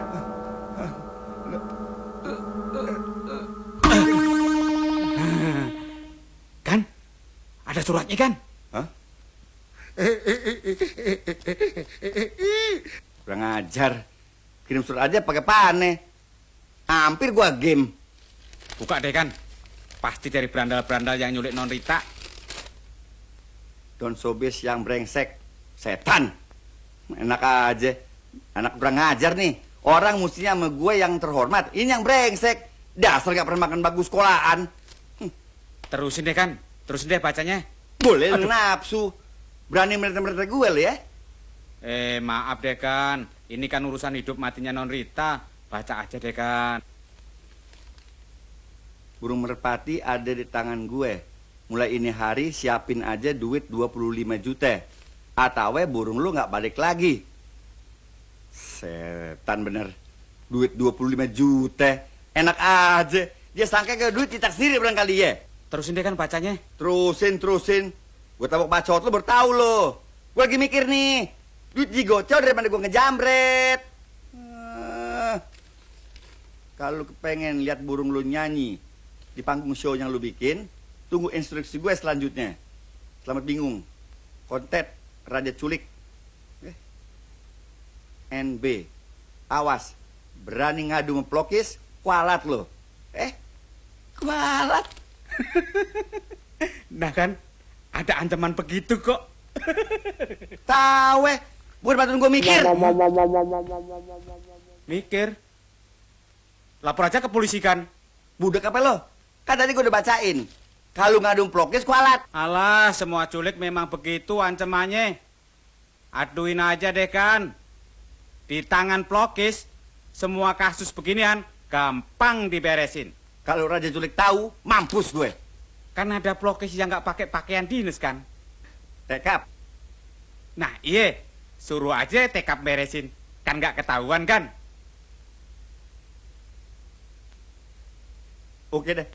Kan? Ada suratnya kan? Hah? Kurang ajar. Kirim surat aja pakai pane. Hampir gua game. buka deh kan. Pasti dari berandal-berandal yang nyulik non Rita. Don Sobis yang brengsek. Setan. Enak aja. Anak kurang ngajar nih. Orang mestinya sama gue yang terhormat. Ini yang brengsek. Dasar gak pernah makan bagus sekolahan. Terusin deh kan. Terusin deh bacanya. Boleh lu nafsu. Berani mereta-mereta gue lo ya. Maaf deh kan. Ini kan urusan hidup matinya non Rita. Baca aja deh kan. Burung merpati ada di tangan gue. Mulai ini hari siapin aja duit 25 juta. Atau burung lu gak balik lagi. Setan bener. Duit 25 juta. Enak aja. Dia sangka ke duit kita sendiri barangkali ya. Terusin deh kan bacanya. Terusin. Gue tabok bacot lo bertahu lo. Gue lagi mikir nih. Duit digocor daripada gue ngejamret. Kalau kepengen lihat burung lu nyanyi di panggung show yang lu bikin, tunggu instruksi gue selanjutnya. Selamat bingung. Kontet Raja Culik. NB. Awas. Berani ngadu memplokis, kualat lo. Kualat. Nah kan, ada ancaman begitu kok. Tahu bukan bantuin gue mikir. Mikir. Lapor aja ke polisi kan. Budak apa lo? Kan tadi gue udah bacain. Kalau ngadu memplokis, kualat. Alah, semua culik memang begitu ancamannya. Aduin aja deh kan. Di tangan pelokis, semua kasus beginian gampang diberesin. Kalau Raja Culik tahu, mampus gue. Kan ada pelokis yang nggak pakai pakaian dinas kan. Tekap. Nah iya, suruh aja tekap beresin. Kan nggak ketahuan kan. Oke deh.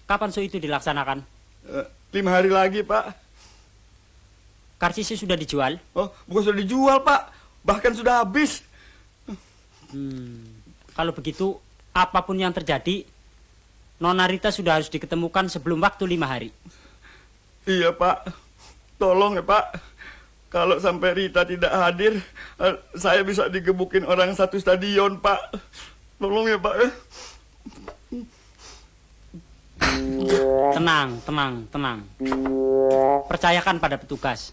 Kapan show itu dilaksanakan? 5 hari lagi, Pak. Karsisnya sudah dijual? Oh, bukan sudah dijual, Pak. Bahkan sudah habis. Kalau begitu, apapun yang terjadi, Nona Rita sudah harus diketemukan sebelum waktu 5 hari. Iya, Pak. Tolong ya, Pak. Kalau sampai Rita tidak hadir, saya bisa digebukin orang satu stadion, Pak. Tolong ya, Pak. Tenang. Percayakan pada petugas.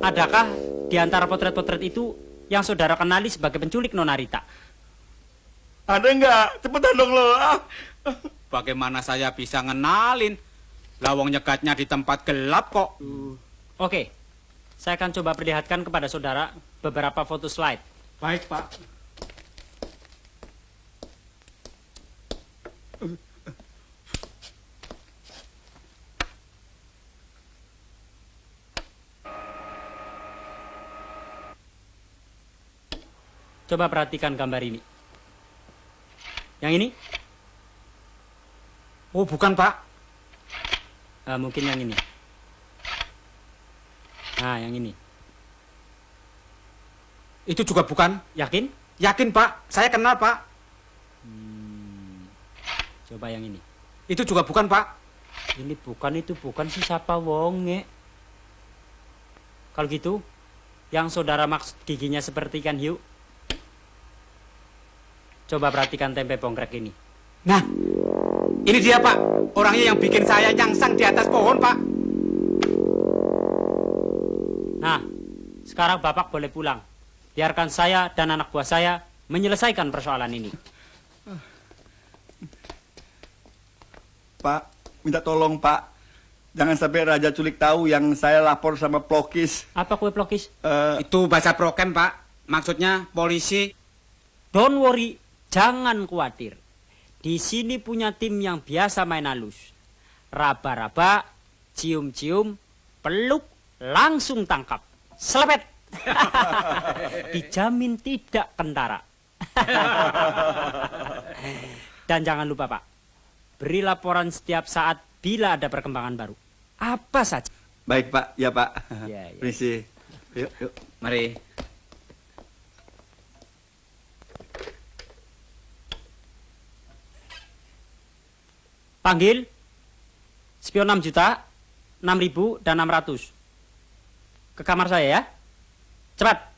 Adakah di antara potret-potret itu yang saudara kenali sebagai penculik Nona Rita? Ada nggak? Cepetan dong lo. Bagaimana saya bisa ngenalin? Lawang nyegatnya di tempat gelap kok. Oke, saya akan coba perlihatkan kepada saudara beberapa foto slide. Baik, Pak. Coba perhatikan gambar ini. Yang ini? Oh, bukan, Pak. Mungkin yang ini. Nah, yang ini. Itu juga bukan. Yakin? Yakin, Pak. Saya kenal, Pak. Coba yang ini. Itu juga bukan, Pak. Ini bukan, itu bukan sih, siapa wonge. Kalau gitu, yang saudara maksud giginya seperti ikan hiu. Coba perhatikan tempe bongkrek ini. Nah, ini dia, Pak. Orangnya yang bikin saya nyangsang di atas pohon, Pak. Nah, sekarang Bapak boleh pulang. Biarkan saya dan anak buah saya menyelesaikan persoalan ini. Pak, minta tolong, Pak. Jangan sampai Raja Culik tahu yang saya lapor sama pelokis. Apa kue pelokis? Itu bahasa prokem, Pak. Maksudnya polisi. Don't worry, jangan khawatir. Di sini punya tim yang biasa main halus. Raba-raba, cium-cium, peluk, langsung tangkap. Selepet. Dijamin tidak kentara. Dan jangan lupa, Pak. Beri laporan setiap saat bila ada perkembangan baru. Apa saja. Baik, Pak. Ya, Pak. Ya. Permisi. Yuk. Mari. Panggil. Spion 6 juta. 6.000 dan 600. Ke kamar saya ya. Cepat.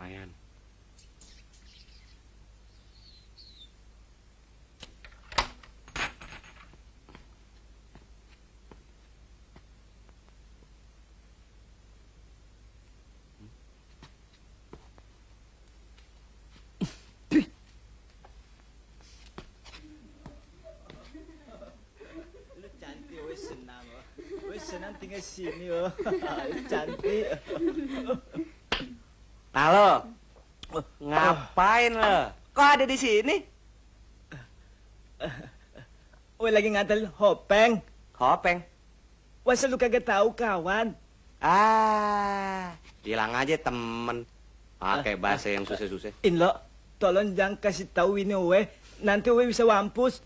Lumayan. Lu cantik, wes senang oh. Wes senang tinggal sini oh. Cantik. Halo. Ngapain lo? Kok ada di sini? Wes lagi ngantel hopeng. Kopeng. Wes lu kagak tahu kawan. Bilang aja temen. Pakai bahasa yang susah-susah. Inlo, tolong jangan kasih tahu ini weh. Nanti weh bisa wampus.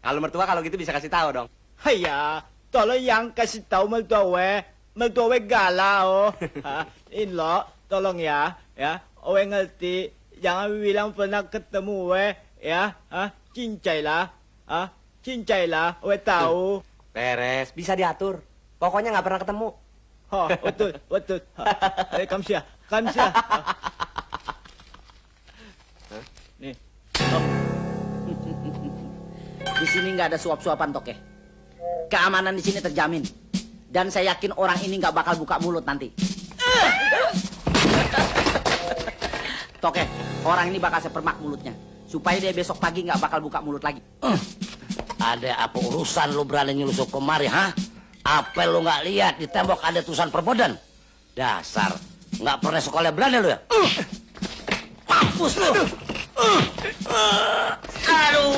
Kalau mertua kalau gitu bisa kasih tahu dong. Haya, tolong yang kasih tahu mertua weh. Mertua weh galau. Inlo, tolong ya. Weh ngerti. Jangan bilang pernah ketemu weh. Ya, cincai lah. Cincai lah, weh tahu. Beres, bisa diatur. Pokoknya nggak pernah ketemu. Betul. Kamsia. Nih. Di sini nggak ada suap-suapan, Toke. Keamanan di sini terjamin. Dan saya yakin orang ini nggak bakal buka mulut nanti. Toke, orang ini bakal saya permak mulutnya. Supaya dia besok pagi nggak bakal buka mulut lagi. Ada apa urusan lu berani nyelusup kemari, ha? Apa lu nggak lihat di tembok ada tulisan perbodan? Dasar, nggak pernah sekolah berani lu ya? Mampus lu. Aduh.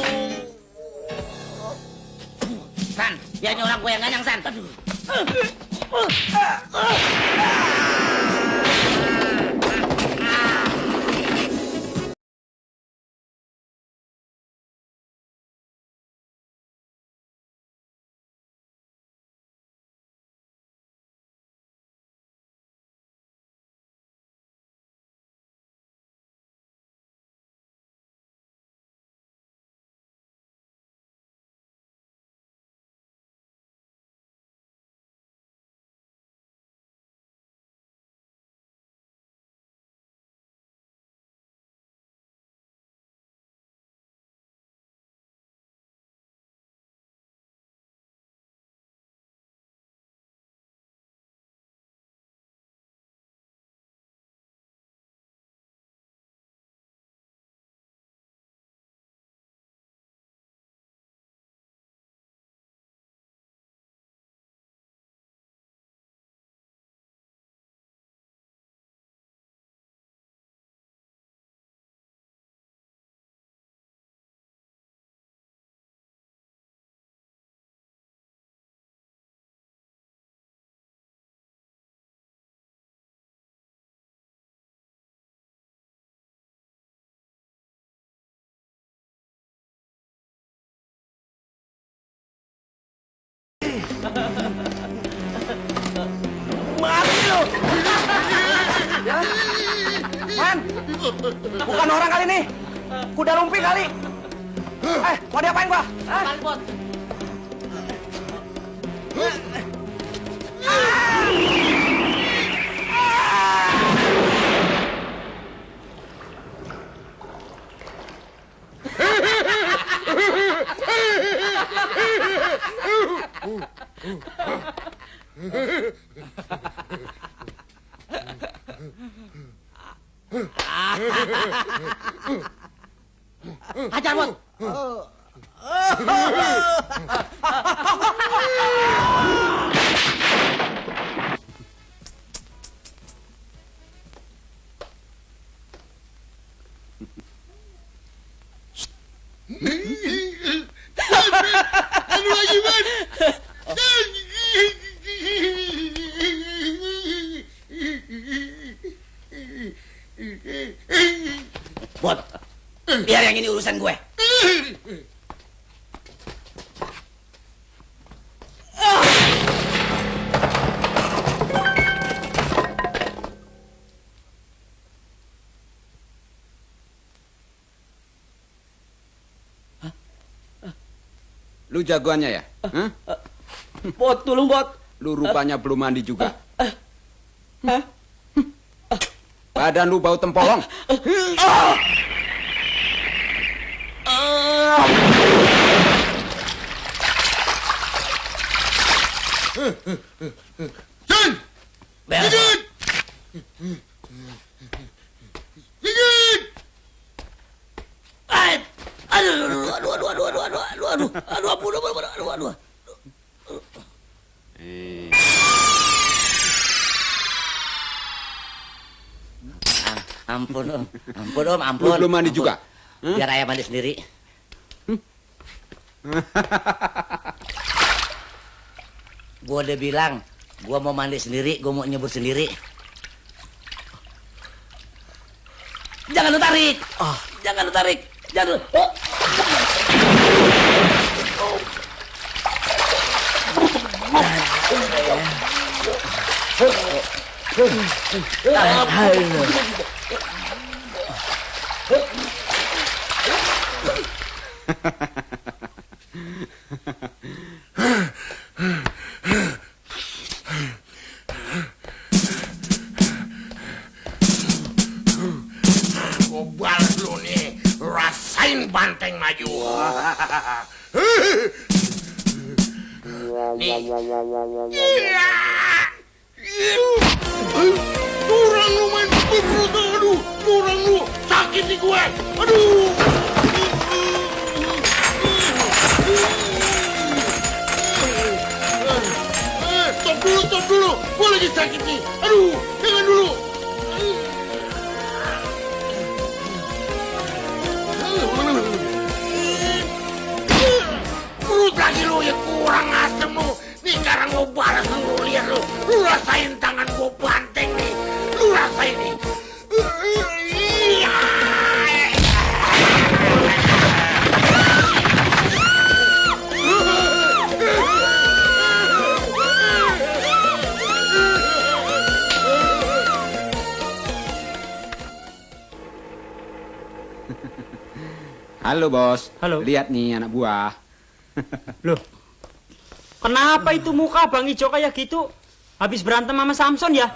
San, biar orang gue yang nganyang, San. Aduh. Mati lu! Ya. Man, bukan orang kali nih. Kuda lumping kali. Mau diapain gua? Kali, Bos. Hajar, Bos. Bot, biar yang ini urusan gue. Lu jagoannya ya? Hah? Bot, tolong, Bot. Lu rupanya belum mandi juga. Badan lu bau tempolong. San! Beres. Sigit! Sigit! Aduh. Ampun, Om. Lu belum mandi juga? Biar ayah mandi sendiri. Gua udah bilang, gua mau mandi sendiri, gua mau nyebur sendiri. Jangan lu tarik. Jangan lu tarik. Jangan lu. Gua balas lu nih. Rasain banteng maju. Nih. Iya. Curang lu main pukul. Aduh, curang lu. Sakit nih gue. Aduh. Stop dulu. Gue lagi sakit nih. Aduh, jangan dulu. Halo, Bos. Halo. Lihat nih anak buah. Loh, kenapa itu muka Bang Ijo kayak gitu? Habis berantem sama Samson ya?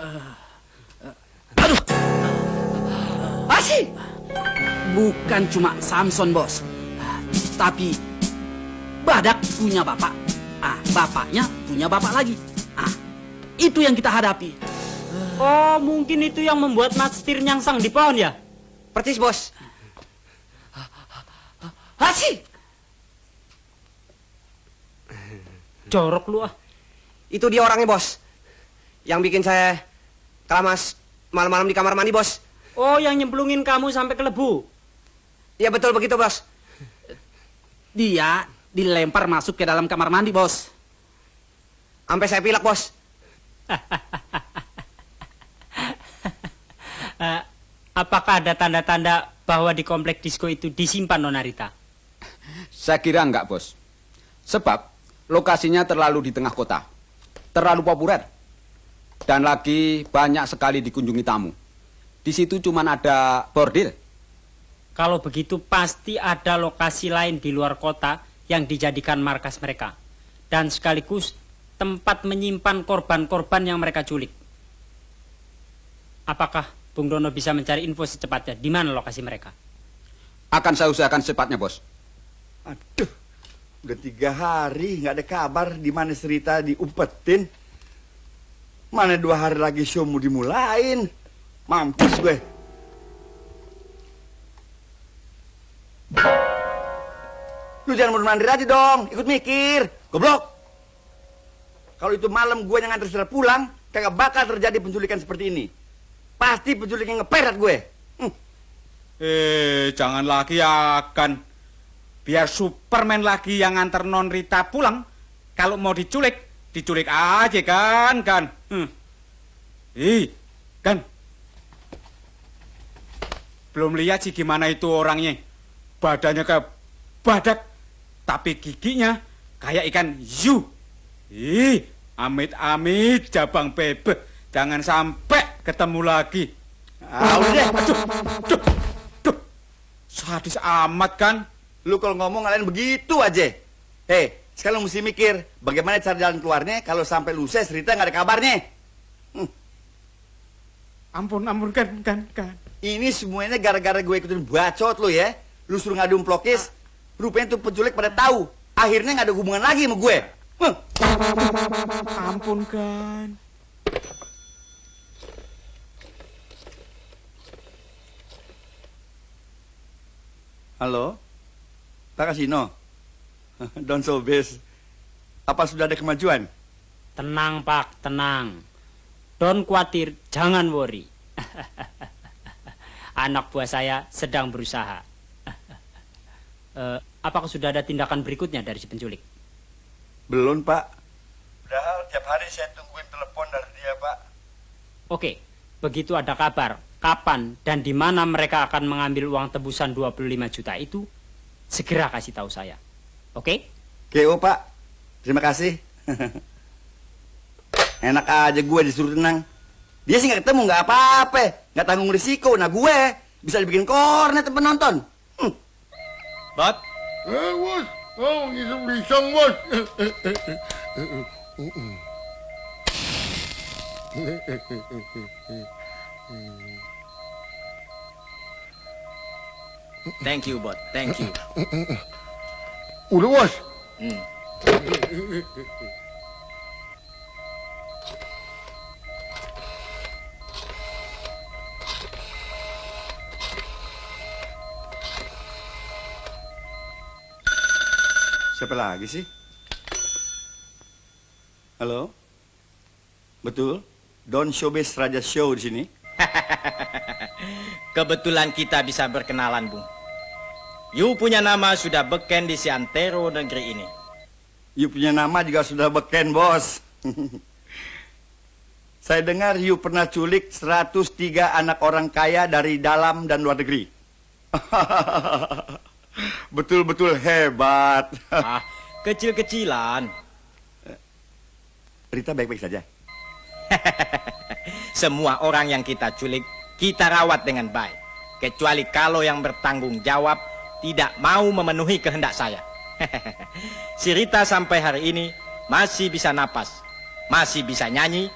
Asih! Bukan cuma Samson, Bos. Tapi Badak punya bapak. Bapaknya punya bapak lagi. Itu yang kita hadapi. Oh, mungkin itu yang membuat Mas Tir nyangsang di pohon ya? Percis, Bos. Asih! Jorok lu ah. Itu dia orangnya, Bos. Yang bikin saya kelamas malam-malam di kamar mandi, Bos. Oh, yang nyemplungin kamu sampai ke lebu. Iya, betul begitu, Bos. Dia dilempar masuk ke dalam kamar mandi, Bos. Sampai saya pilek, Bos. Apakah ada tanda-tanda bahwa di komplek disco itu disimpan Nona Rita? Saya kira enggak, Bos. Sebab lokasinya terlalu di tengah kota. Terlalu populer. Dan lagi banyak sekali dikunjungi tamu. Di situ cuma ada bordil. Kalau begitu pasti ada lokasi lain di luar kota yang dijadikan markas mereka. Dan sekaligus tempat menyimpan korban-korban yang mereka culik. Apakah Bung Dono bisa mencari info secepatnya di mana lokasi mereka? Akan saya usahakan secepatnya, Bos. Aduh, udah 3 hari nggak ada kabar di mana cerita diumpetin. Mana 2 hari lagi show mau dimulain. Mampus gue. Lu jangan mundur-mandir aja dong, ikut mikir. Goblok. Kalau itu malam gue yang nganter Sira pulang, kagak bakal terjadi penculikan seperti ini. Pasti penculik yang ngeperet gue. Jangan lagi akan. Biar Superman lagi yang nganter Non Rita pulang. Kalau mau diculik, diculik aja kan. Kan. Belum lihat sih gimana itu orangnya. Badannya kayak badak, tapi giginya kayak ikan hiu. Amit-amit jabang bebek. Jangan sampai ketemu lagi. Udah deh. Aduh. Sadis amat kan. Lu kalau ngomong ngalahin begitu aja. Sekarang lu mesti mikir bagaimana cara jalan keluarnya kalau sampai luses Rita nggak ada kabarnya. Ampun kan. Ini semuanya gara-gara gue ikutin bacot lu ya. Lu suruh ngadu plokis, rupanya tuh penculik pada tahu. Akhirnya nggak ada hubungan lagi sama gue. Ampun kan. Halo, Pak Kasino. Don Sobes. Apa sudah ada kemajuan? Tenang Pak, tenang. Don't khawatir, jangan worry. Anak buah saya sedang berusaha. Apakah sudah ada tindakan berikutnya dari si penculik? Belum, Pak. Padahal tiap hari saya tungguin telepon dari dia, Pak. Oke, begitu ada kabar kapan dan di mana mereka akan mengambil uang tebusan 25 juta itu, segera kasih tahu saya. Oke? GO, Pak. Terima kasih. Enak aja gue disuruh tenang. Dia sih nggak ketemu, nggak apa-apa. Nggak tanggung risiko. Nah gue bisa dibikin kornet penonton. Bot, Bos. Oh, ngisem lisang, Bos. thank you, Bot. Thank you. Udah, Bos. Siapa lagi sih? Halo? Betul? Don Showbiz Raja Show di sini. Kebetulan kita bisa berkenalan, Bung. You punya nama sudah beken di seantero negeri ini. You punya nama juga sudah beken, Bos. Saya dengar you pernah culik 103 anak orang kaya dari dalam dan luar negeri. Betul-betul hebat. Kecil-kecilan. Rita baik-baik saja. Semua orang yang kita culik, kita rawat dengan baik. Kecuali kalau yang bertanggung jawab, tidak mau memenuhi kehendak saya. Si Rita sampai hari ini masih bisa napas, masih bisa nyanyi,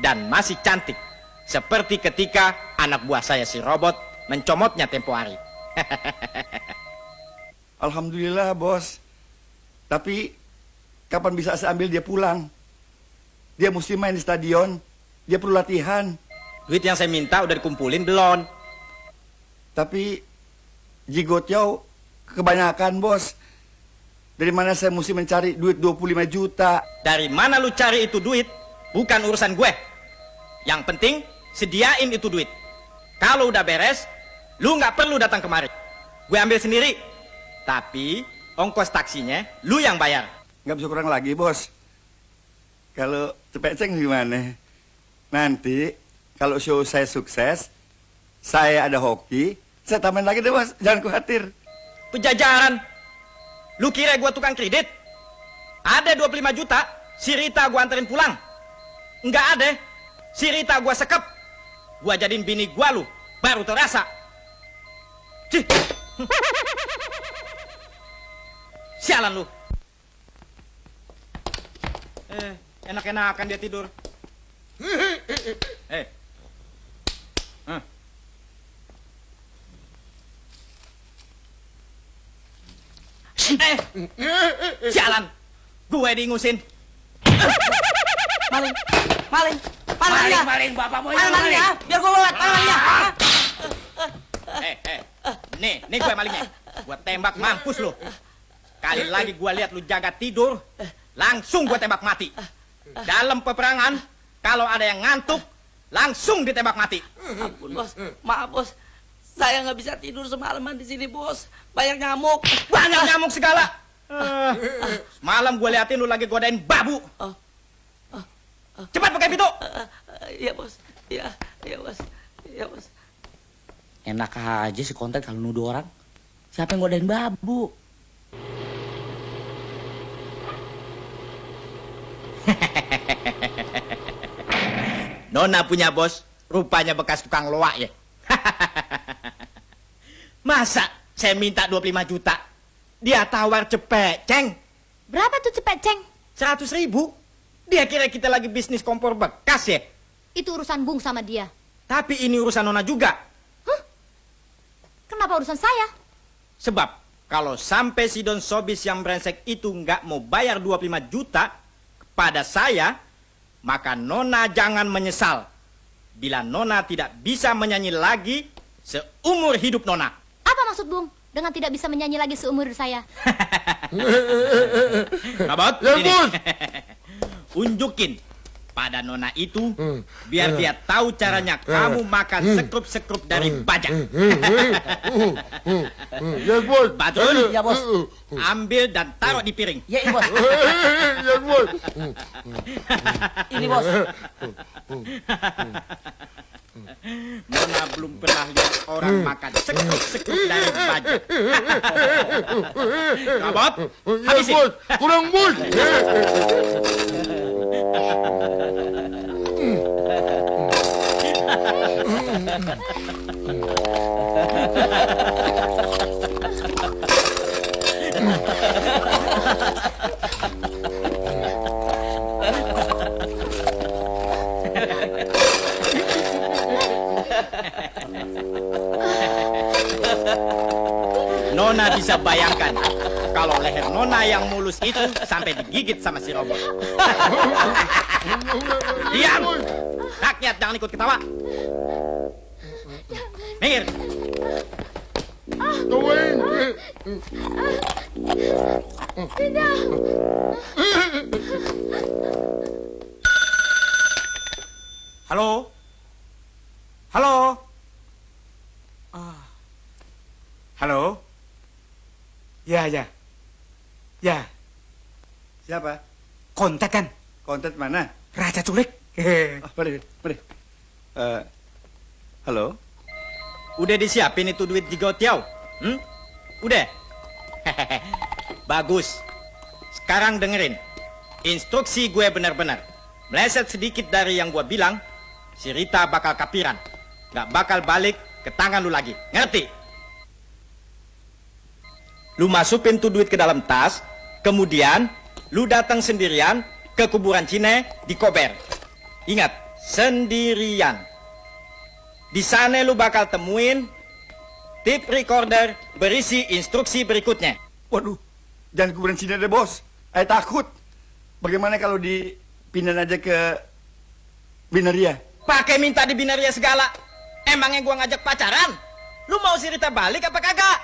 dan masih cantik. Seperti ketika anak buah saya si Robot mencomotnya tempo hari. Alhamdulillah, Bos. Tapi kapan bisa saya ambil dia pulang? Dia mesti main di stadion. Dia perlu latihan. Duit yang saya minta udah dikumpulin belum? Tapi Jigotiao kebanyakan, Bos. Dari mana saya mesti mencari duit 25 juta? Dari mana lu cari itu duit? Bukan urusan gue. Yang penting sediain itu duit. Kalau udah beres, lu nggak perlu datang kemari. Gue ambil sendiri. Tapi ongkos taksinya lu yang bayar. Nggak bisa kurang lagi, Bos. Kalau cepet ceng gimana? Nanti kalau show saya sukses, saya ada hoki, saya tambahin lagi deh, Bos. Jangan khawatir. Pejajaran. Lu kira gua tukang kredit? Ada 25 juta, si Rita gua anterin pulang. Enggak ada. Si Rita gua sekep. Gua jadiin bini gua lu, baru terasa. Cih. Sialan lu. Enak-enakan dia tidur. Sialan. Gue diingusin. Maling, maling, palingnya. Maling, bapak mau Maling ya, biar gue bawa palingnya. Nih gue malingnya. Gue tembak mampus lu. Kali lagi gue lihat lu jaga tidur, langsung gue tembak mati. Dalam peperangan, kalau ada yang ngantuk, langsung ditembak mati. Ampun, Bos. Maaf, Bos. Saya nggak bisa tidur semalaman di sini, Bos. Banyak nyamuk. Banyak nyamuk segala. Semalam gue liatin lu lagi godain babu. Cepat pakai pintu. Iya, Bos. Iya, Bos. Iya, Bos. Enak aja si konten kalau nuduh orang. Siapa yang godain babu? Nona punya bos, rupanya bekas tukang loak ya. Masa saya minta 25 juta, dia tawar cepet, ceng. Berapa tuh cepet, Ceng? 100.000. Dia kira kita lagi bisnis kompor bekas ya. Itu urusan Bung sama dia. Tapi ini urusan Nona juga. Kenapa urusan saya? Sebab kalau sampai si Don Sobis yang brengsek itu nggak mau bayar 25 juta kepada saya, maka Nona jangan menyesal bila Nona tidak bisa menyanyi lagi seumur hidup Nona. Apa maksud Bung dengan tidak bisa menyanyi lagi seumur hidup saya? Robot, Ya, sini. Bos. Unjukin pada Nona itu biar dia tahu caranya kamu makan sekrup-sekrup dari bajak. Ya, Bos. Batul? Ya, Bos. Ambil dan taruh di piring. Ya, Bos. Ya, Bos. Ini, Bos. Nona belum pernah lihat orang makan sekrup-sekrup dari bajak. Robot, Ya, habisin. Bos. Kurang, Bos. Nona bisa bayangkan kalau leher Nona yang mulus itu sampai digigit sama si robot. Diam! Rakyat jangan ikut ketawa. Minggir. Tungguin. Halo? Halo? Halo? Ya. Ya, Siapa? kontak kan? Konten mana? Raja culik. Mari. Halo? Udah disiapin itu duit Jigotiao? Udah? Bagus. Sekarang dengerin. Instruksi gue benar-benar. Meleset sedikit dari yang gue bilang, si Rita bakal kapiran. Gak bakal balik ke tangan lu lagi. Ngerti? lu masukin tuh duit ke dalam tas, kemudian lu datang sendirian ke kuburan Cine di Kober. Ingat, sendirian. Di sana lu bakal temuin tape recorder berisi instruksi berikutnya. Waduh, jangan kuburan sini deh bos. Saya takut. Bagaimana kalau dipindahin aja ke Binaria? Pakai minta di Binaria segala. Emangnya gua ngajak pacaran? Lu mau si Rita balik apa kagak?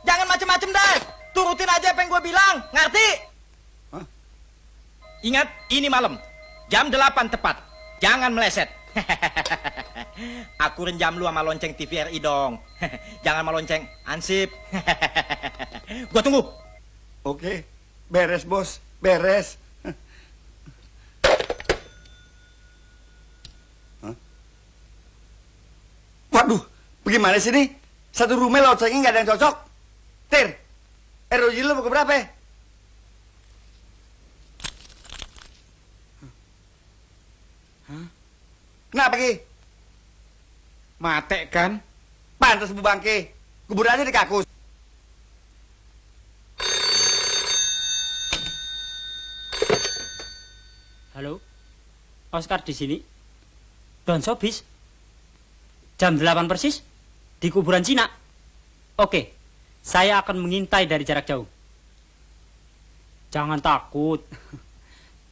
Jangan macem-macem dah. Turutin aja apa yang gua bilang. Ngerti? Hah? Ingat, ini malam. Jam 8 tepat. Jangan meleset. Aku renjam lu sama lonceng TVRI dong. Jangan sama lonceng ansip. Gua tunggu. Oke, beres bos, beres. Hah? Waduh, bagaimana sih nih? Satu rumah loncengnya nggak ada yang cocok. Tir, ROG lo mau ke berapa? Kenapa Ki? Mate kan? Pantas Bu Bangke. Kuburannya di kakus. Halo, Oscar di sini. Don Sobis. Jam 8 persis di kuburan Cina. Oke, saya akan mengintai dari jarak jauh. Jangan takut.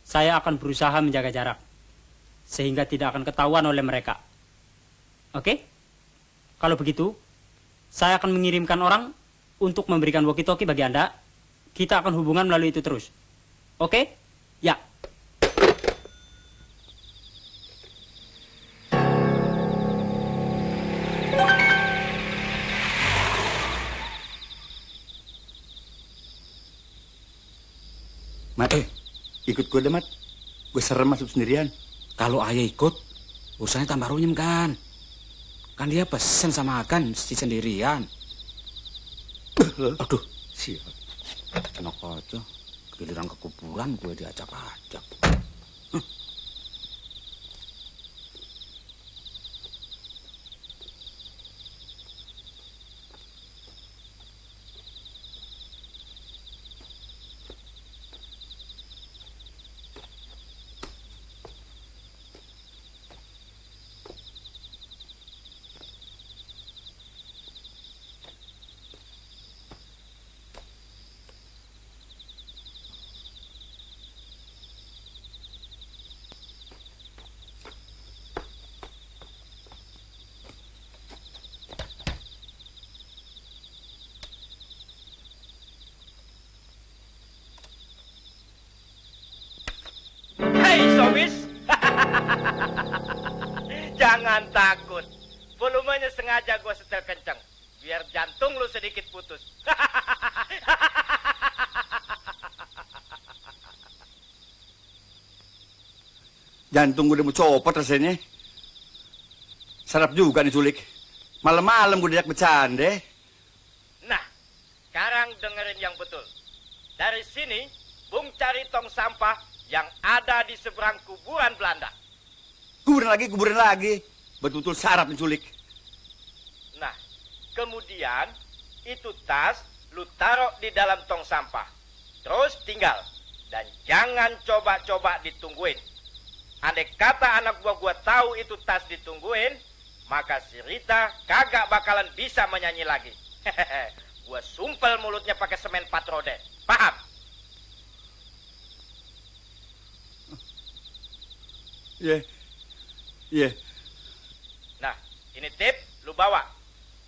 Saya akan berusaha menjaga jarak sehingga tidak akan ketahuan oleh mereka. Oke? Kalau begitu, saya akan mengirimkan orang untuk memberikan walkie-talkie bagi Anda. Kita akan hubungan melalui itu terus. Oke? Ya. Mat, ikut gue deh, Mat. Gue serem masuk sendirian. Kalau ayah ikut, urusannya tambah runyem kan. Kan dia pesen sama Agan mesti sendirian. Aduh, Siap. enak aja. Giliran ke kuburan gue diajak-ajak. Hei Sobis. Jangan takut. Volumenya sengaja gua setel kencang. Biar jantung lu sedikit putus. Jantung gue udah mau copot rasanya. Sarap juga nih culik. Malam-malam gue diajak bercanda. Nah, sekarang dengerin yang betul. Dari sini, Bung cari tong sampah yang ada di seberang kuburan Belanda. Kuburan lagi. Betul-betul sarap nih culik. Nah, kemudian itu tas lu taruh di dalam tong sampah. Terus tinggal. Dan jangan coba-coba ditungguin. Andai kata anak gua tahu itu tas ditungguin, maka si Rita kagak bakalan bisa menyanyi lagi. Gua sumpel mulutnya pakai semen 4 rode. Paham? Iya. Iya. Nah, ini tip lu bawa.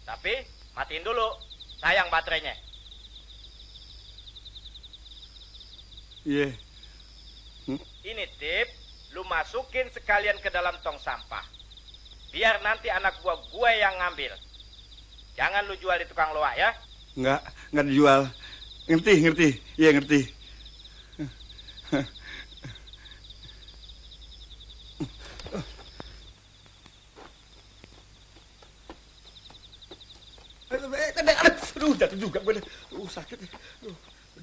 Tapi matiin dulu. Sayang baterainya. Iya. Ini tip lu masukin sekalian ke dalam tong sampah. Biar nanti anak gue yang ngambil. Jangan lu jual di tukang loak ya. Nggak dijual. Ngerti. Iya, ngerti. Aduh, jatuh juga gue. Sakit.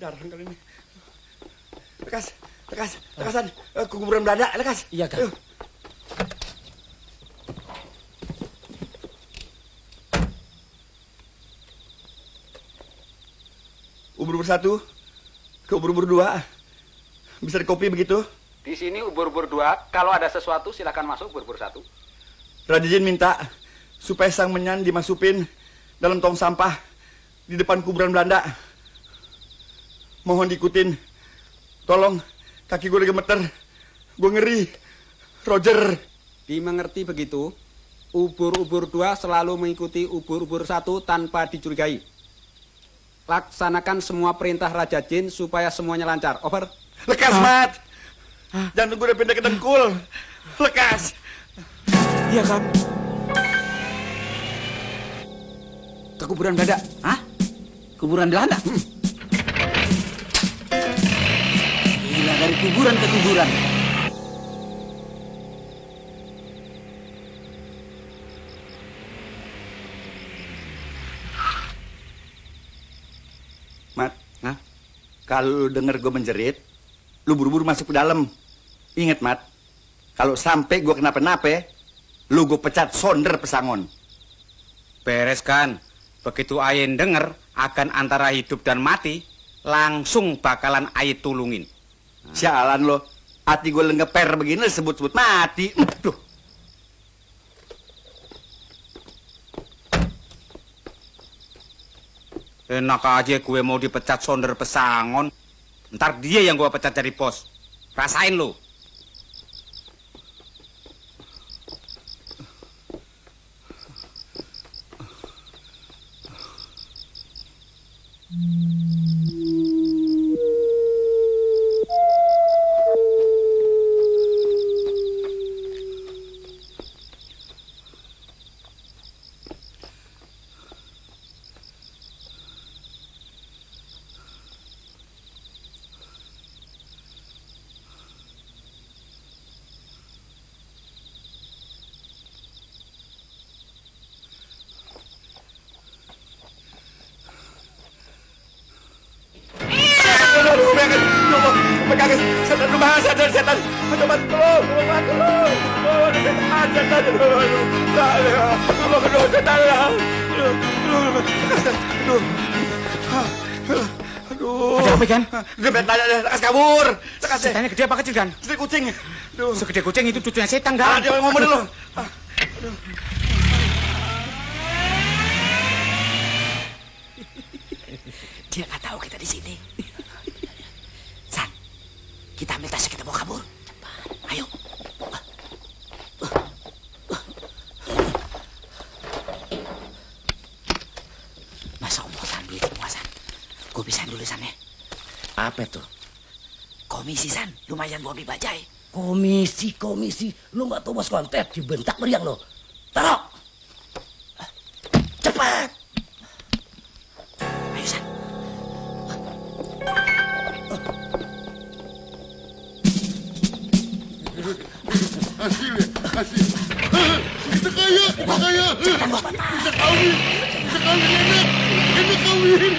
Darah kali ini. Lekasan. Kuburan Belanda, lekas. Iya, Kang. ubur-ubur 1 ke ubur-ubur 2. Bisa dikopi begitu? Di sini ubur-ubur 2, kalau ada sesuatu silakan masuk ubur-ubur 1. Radijin minta supaya sang menyan dimasupin dalam tong sampah di depan kuburan Belanda. Mohon diikutin. Tolong, kaki gue udah gemeter. Gue ngeri. Roger. Dimengerti begitu, ubur-ubur 2 selalu mengikuti ubur-ubur 1 tanpa dicurigai. Laksanakan semua perintah Raja Jin supaya semuanya lancar. Over. Lekas, Mat. Jantung gue udah pindah ke dengkul. Lekas. Iya kan? Ke kuburan Belanda. Hah? Kuburan Belanda? Gila, dari kuburan ke kuburan. Mat, Hah? kalau lu denger gue menjerit, lu buru-buru masuk ke dalam. Ingat, Mat, kalau sampai gue kenapa-napa, lu gue pecat sonder pesangon. Bereskan. Begitu Ayen denger akan antara hidup dan mati, langsung bakalan Ayen tulungin. Sialan lo, hati gue lengeper begini sebut-sebut mati. Duh. Enak aja gue mau dipecat sonder pesangon. Ntar dia yang gue pecat dari bos. Rasain lo. Pegang setan rumah setan. Coba tolong, tolong. Oh, setan. Tolong, setan. Aduh. Ada apa, Gan? Gebet tanya, lekas kabur. Lekas. Setannya gede apa kecil, Gan? Segede kucing. Aduh. Segede kucing itu cucunya setan, Gan. Dia ngomong dulu. Dia nggak tahu kita di sini. San, kita ambil tasnya, kita mau kabur. Cepat, ayo. Masa Om San duit semua, San? Gue pisahin dulu, San, ya. Apa tuh? Komisi, San. Lumayan buat bajai. Komisi. Lu nggak tahu bos kontet, dibentak meriang lo. Taruh. Cepat. Ayo, San. Asli. Kita kaya. Bisa kawin enak. Enak kawin.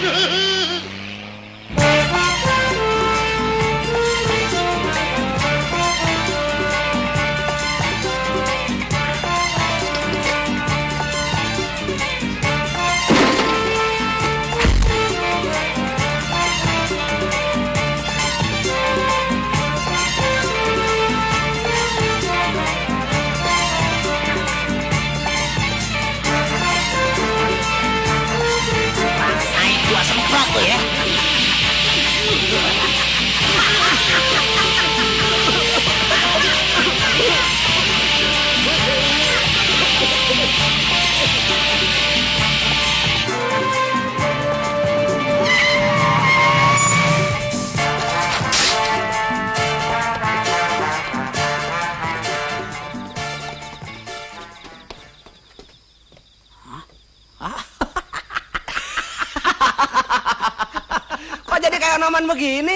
Kok jadi kayak Noman begini?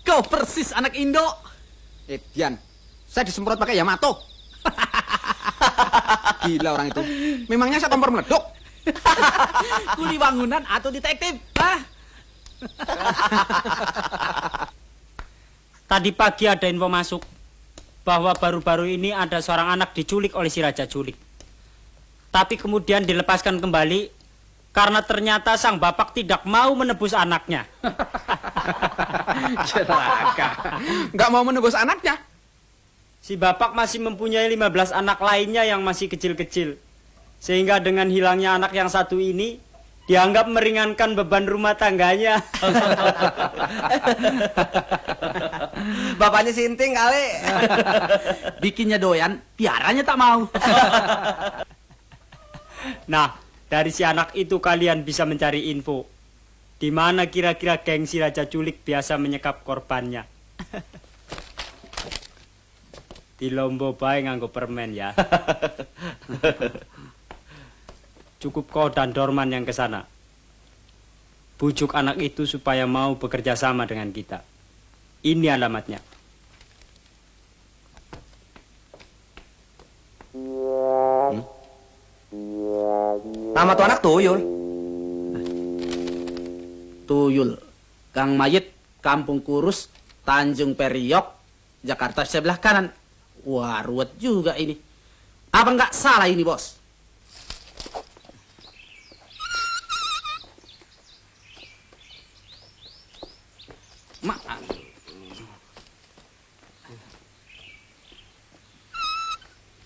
Kau persis anak Indo. Dian, saya disemprot pakai Yamato. Gila orang itu. Memangnya saya kompor meleduk? Kuli bangunan atau detektif? Hah? Tadi pagi ada info masuk bahwa baru-baru ini ada seorang anak diculik oleh si Raja Culik. Tapi kemudian dilepaskan kembali Karena ternyata sang bapak tidak mau menebus anaknya. Celaka. Nggak mau menebus anaknya. Si bapak masih mempunyai 15 anak lainnya yang masih kecil-kecil. Sehingga dengan hilangnya anak yang satu ini, dianggap meringankan beban rumah tangganya. Bapaknya sinting kali. Bikinnya doyan, piaranya tak mau. Nah, dari si anak itu kalian bisa mencari info. Di mana kira-kira geng si Raja Culik biasa menyekap korbannya. Di Lombo bae nganggo permen ya. Cukup kau dan Dorman yang ke sana. Bujuk anak itu supaya mau bekerja sama dengan kita. Ini alamatnya. Nama tuh anak Tuyul. Tuyul, Gang Mayit, Kampung Kurus, Tanjung Priok, Jakarta sebelah kanan. Wah, ruwet juga ini. Apa nggak salah ini, Bos?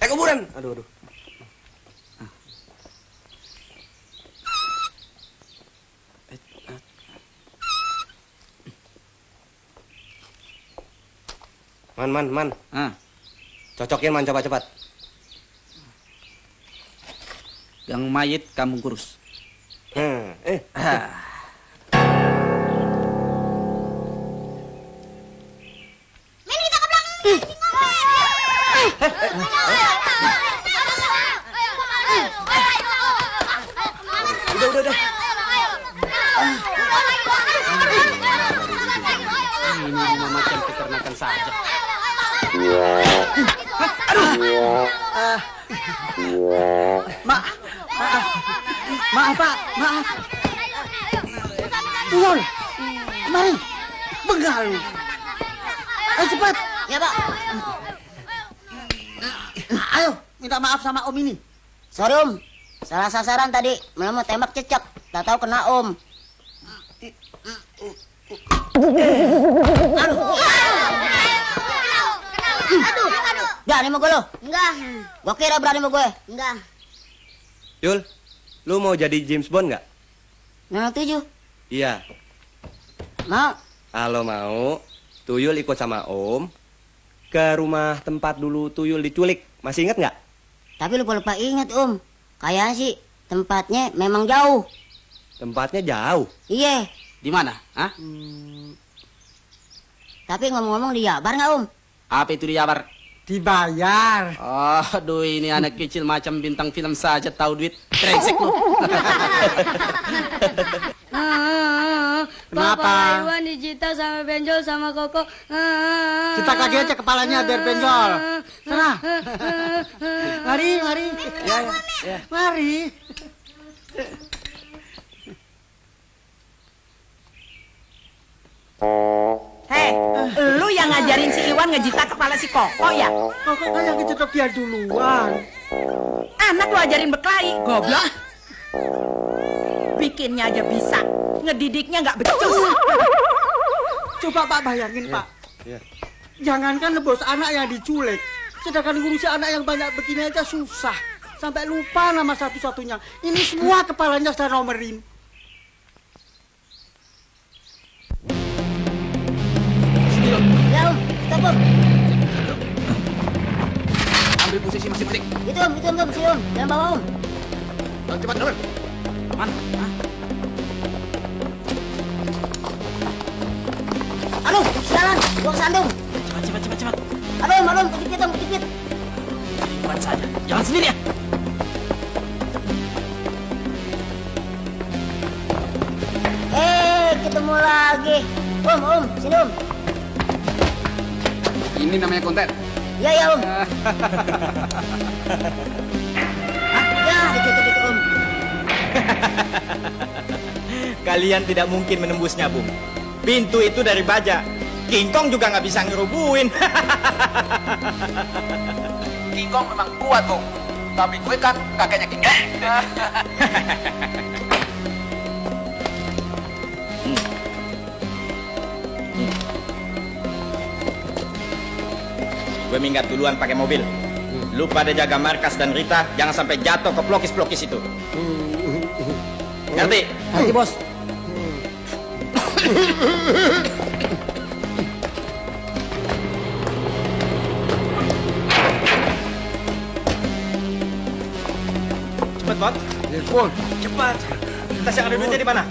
Kuburan. Aduh. Man. Cocokin man, coba cepat. Gang Mayit, Kampung Kurus. Udah. Ini rumah macam peternakan saja. Maaf, Pak. Maaf. Tuyul. Mari. Bengal. Ayo cepat. Ya, Pak. Ayo, minta maaf sama Om ini. Sorry, Om. Salah sasaran tadi. Mau tembak cecek. Tak tahu kena Om. Berani sama gue lo? Enggak. Gua kira berani sama gue. Enggak. Yul, lu mau jadi James Bond nggak? Memang 7. Iya. Mau? Kalau mau, Tuyul ikut sama Om ke rumah tempat dulu Tuyul diculik. Masih inget nggak? Tapi lupa ingat, Om. Kayaknya sih tempatnya memang jauh. Tempatnya jauh. Iya. Di mana? Hah? Tapi ngomong-ngomong di Jabar nggak, Om? Apa itu di Jabar? Dibayar. Oh, aduh, ini anak kecil macam bintang film saja tahu duit. Brengsek lu. Kenapa? Papa Iwan dijita sama benjol sama Koko. Cetak lagi aja kepalanya biar benjol. Sana. Mari. Mari. Hei, lu yang ngajarin si Iwan ngejita kepala si Koko ya? Kok kan yang kecetok dia duluan. Anak lu ajarin berkelahi, goblok. Bikinnya aja bisa, ngedidiknya nggak becus. Coba Pak bayangin, Pak. Jangankan nebus anak yang diculik, sedangkan ngurusi anak yang banyak begini aja susah. Sampai lupa nama satu-satunya. Ini semua kepalanya saya nomerin. Ya, Om. Stop, Om. Ambil posisi masing-masing. Itu, Om. Sini, Om. Jangan bawa, Om. Cepat, dorong. Man. Hah? Anu, jalan. Gua kesandung. Cepat. Aduh, kejepit, Om. Kejepit. Buat saja. Jalan sendiri ya. Ketemu lagi. Om. Sini, Om. Ini namanya konten. Ya, Om. Ya, dikit, Om. Kalian tidak mungkin menembusnya, Bung. Pintu itu dari baja. King Kong juga nggak bisa ngerubuhin. King Kong memang kuat, Om. Tapi gue kan kakeknya King. gue minggat duluan pakai mobil. Lu pada jaga Markas dan Rita, jangan sampai jatuh ke pelokis-pelokis itu. Ngerti? Ngerti, Bos. Cepet, Bot. Yes, bos. Cepat. Tas yang ada duitnya di mana?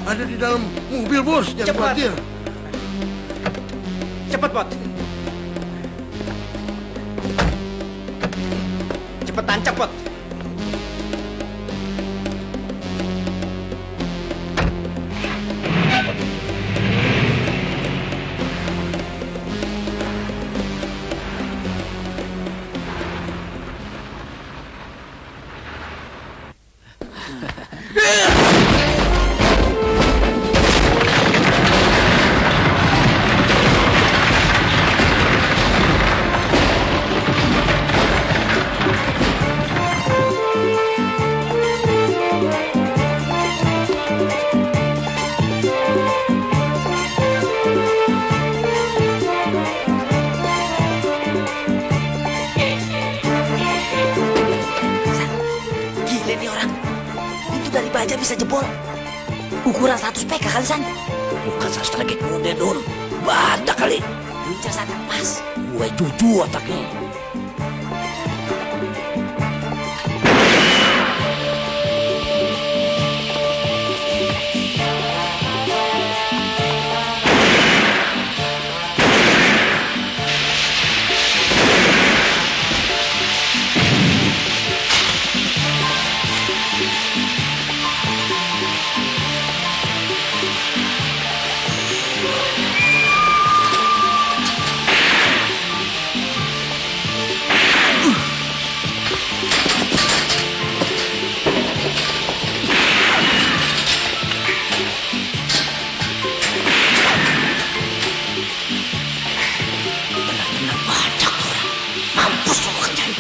Ada di dalam mobil, bos. Jangan Cepat. khawatir. Cepet, Bot. Cepetan, cepet. Gila nih orang. Itu dari baja bisa jebol. Ukuran 100 PK kali, San. Bukan 100 lagi gede, Dul. Badak kali. Lincah sangat pas. Gue cucu otaknya. Benar-benar badak orang. Mampus lo kerjain.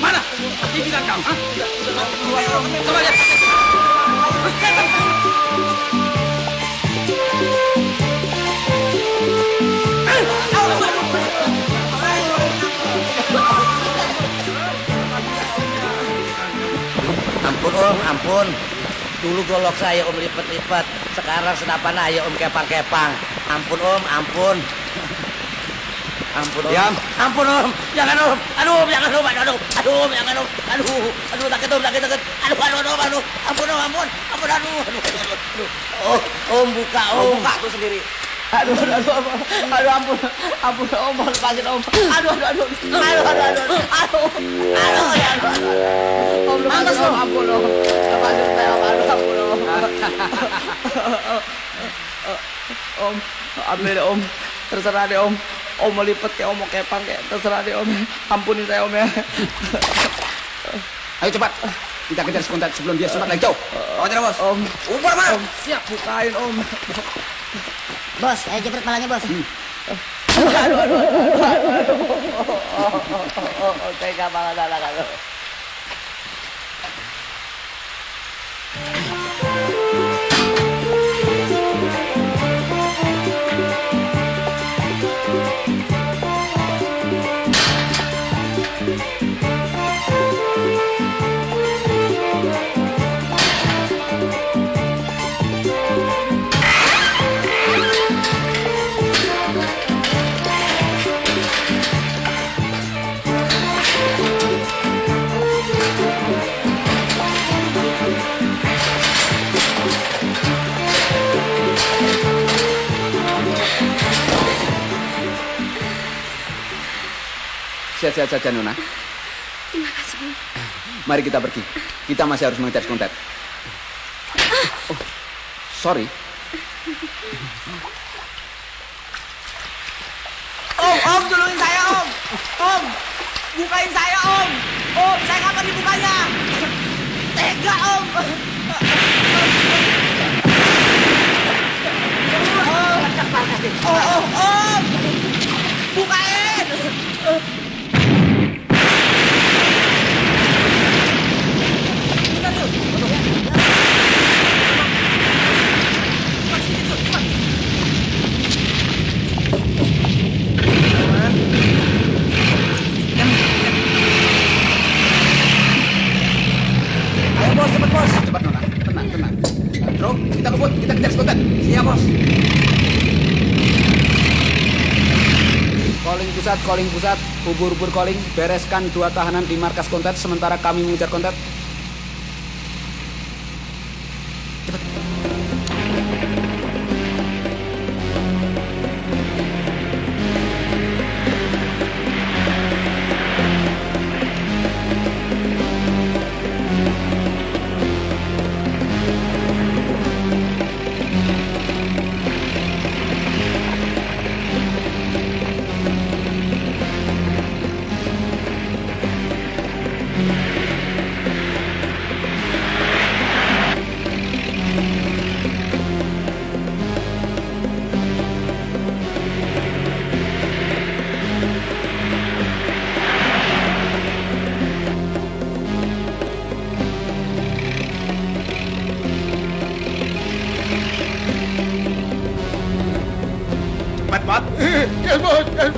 Mana? Pimpinan kamu? Coba lihat. Ampun Om, ampun. Dulu golok saya Om lipat-lipat. Sekarang senapan aja Om kepang-kepang. Ampun Om, ampun. Ampun Om. Diam. Ampun Om. Jangan Om. Aduh, jangan Om. Aduh, aduh, jangan Om. Aduh, sakit Om, sakit. Aduh. Ampun Om, ampun. Ampun, aduh. Oh, Om buka Om. Buka tuh sendiri. Aduh, ampun, Om, lepasin Om. Aduh. Om, lepasin Om, ampun Om. Lepasin saya Om, ampun Om. Om, ambil deh Om. Terserah deh Om. Om mau lipet kayak Om mau kepang kayak terserah deh Om. Ampunin saya Om ya. Ayo cepat. Kita kejar sebentar sebelum dia sempat lagi jauh. Ayo Bos. Om. Umar, Mar. Om, siap bukain Om. Bos, ayo jepret palanya, Bos. Aduh. Tega banget anak-anak. Sehat-sehat saja, Nona. Terima kasih, Bu. Mari kita pergi. Kita masih harus mengejar kontet. Oh, sorry. Om, tolongin saya, Om. Om, bukain saya, Om. Om, saya kapan dibukanya? Tega, Om. Om, bukain. Ayo bos, cepat bos. Cepat Nona, tenang. Bro, kita kebut, kita kejar kontet. Siap bos. Calling pusat, ubur calling. Bereskan 2 tahanan di markas kontet sementara kami mengejar kontet. Cepat, Bot. Yes, bos. Yes.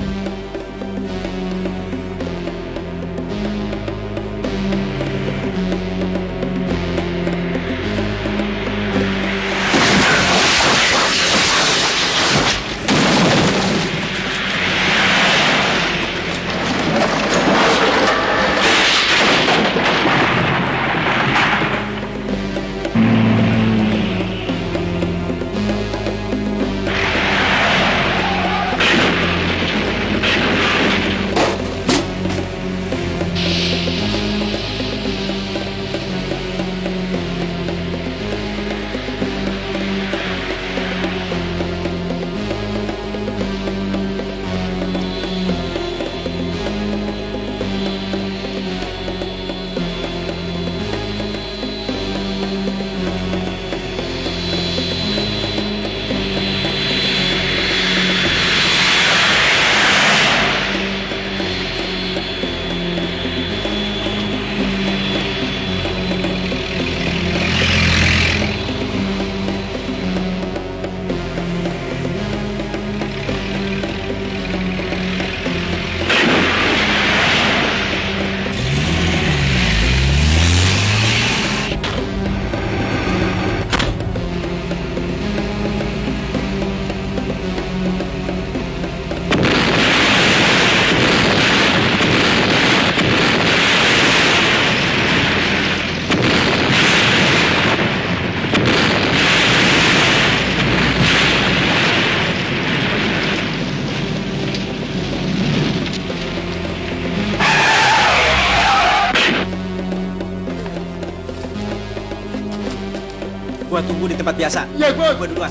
Gua tunggu di tempat biasa. Yes, bos. Gua duluan.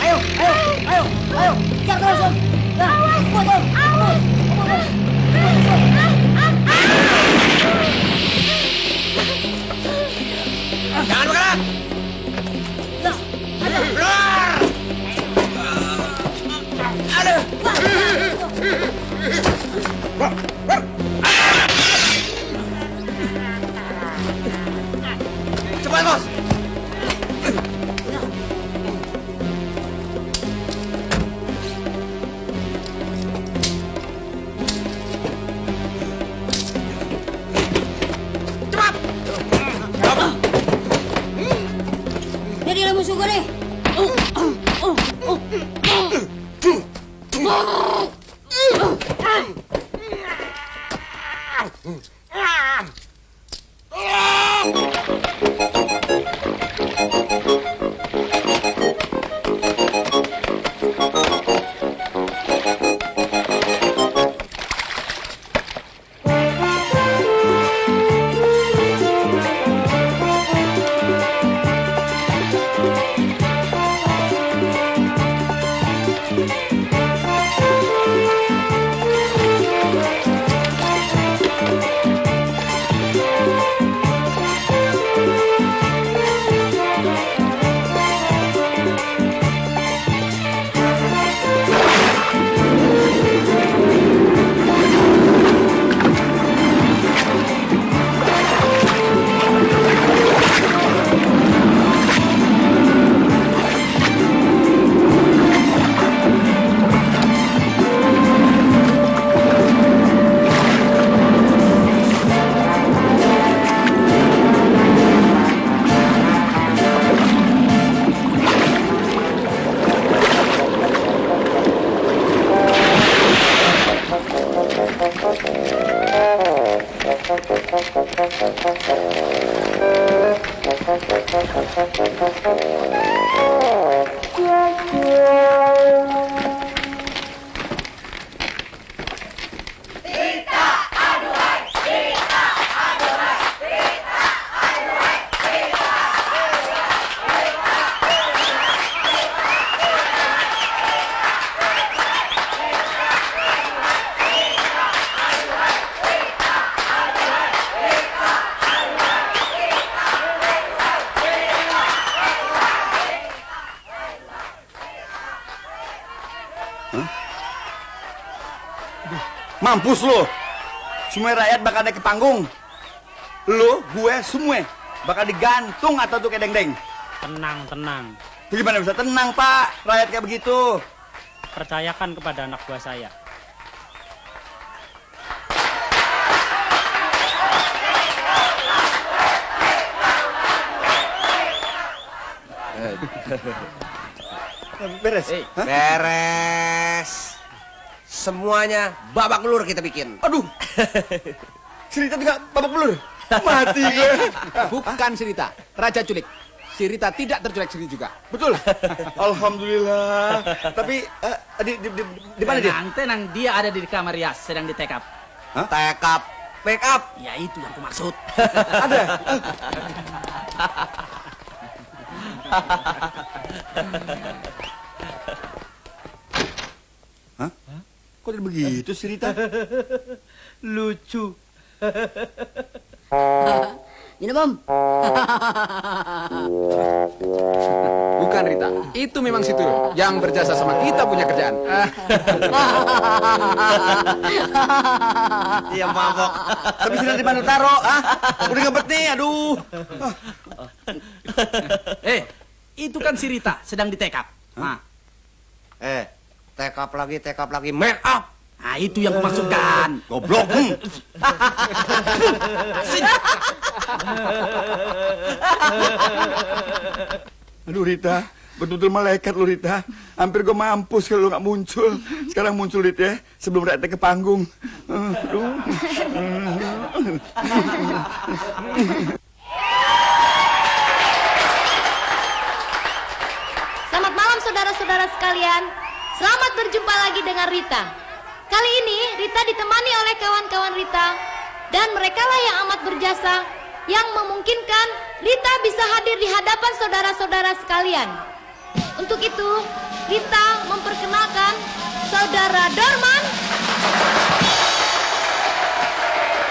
Ayo. Kejar terus, Om. Buat, Om. Jangan bergerak. Cepat, bos. Jadi ada musuh gue nih. Mampus lo. Semua rakyat bakal naik ke panggung. Lo, gue, semua bakal digantung atau tuh kayak deng-deng. Tenang, tenang. Gimana bisa tenang, Pak? Rakyat kayak begitu. Percayakan kepada anak buah saya. Beres. Hah? Beres. Semuanya babak belur kita bikin. Aduh. Cerita juga babak belur. Mati gue. Bukan si Rita, Raja Culik. Si Rita tidak terculik sendiri juga. Betul. Alhamdulillah. Tapi di mana dia? Tenang, dia ada di kamar Rias, sedang ditekap. Hah? Tekap, backup. Ya itu yang kumaksud. Ada. Hah? Kok jadi begitu sih Rita? Lucu. Minum, Om. Bukan Rita, itu memang si Tuyul yang berjasa sama kita punya kerjaan. Iya mabok. Tapi sudah di mana taro? Ah, udah ngebet nih, aduh. Itu kan si Rita sedang ditekap. Nah, Tekap lagi, make up. nah itu yang kumaksudkan. Goblok. Aduh Rita, betul-betul malaikat lu Rita. Hampir gue mampus kalau lu gak muncul. Sekarang muncul Rita ya, sebelum Rita ke panggung. Aduh. Selamat malam saudara-saudara sekalian. Selamat berjumpa lagi dengan Rita. Kali ini Rita ditemani oleh kawan-kawan Rita. Dan merekalah yang amat berjasa, yang memungkinkan Rita bisa hadir di hadapan saudara-saudara sekalian. Untuk itu, Rita memperkenalkan Saudara Dorman,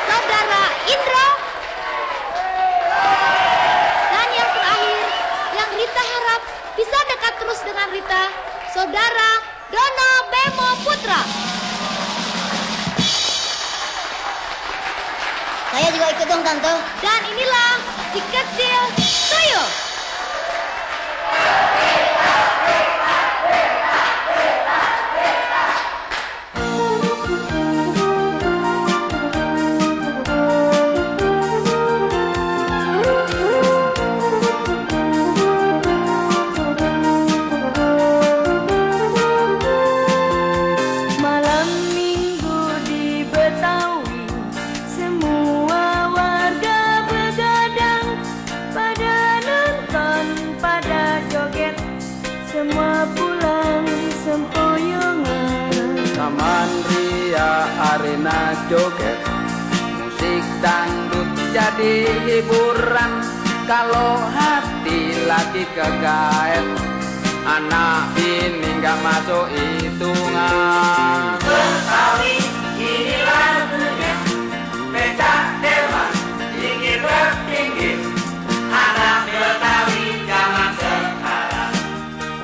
Saudara Indro, dan yang terakhir, yang Rita harap bisa dekat terus dengan Rita, Saudara Dono Bemo Putra. Saya juga ikut dong, Tante. Dan inilah si kecil Tuyul. Malam minggu di Betawi, semua warga begadang, pada nonton, pada joget, semua pulang sempoyongan. Taman Ria arena joget, musik dangdut jadi hiburan. Kalau hati lagi kegaet, anak ini nggak masuk hitungan. Betawi, ini lagunya, becak dewa, tinggi bertinggi, anak Betawi zaman sekarang,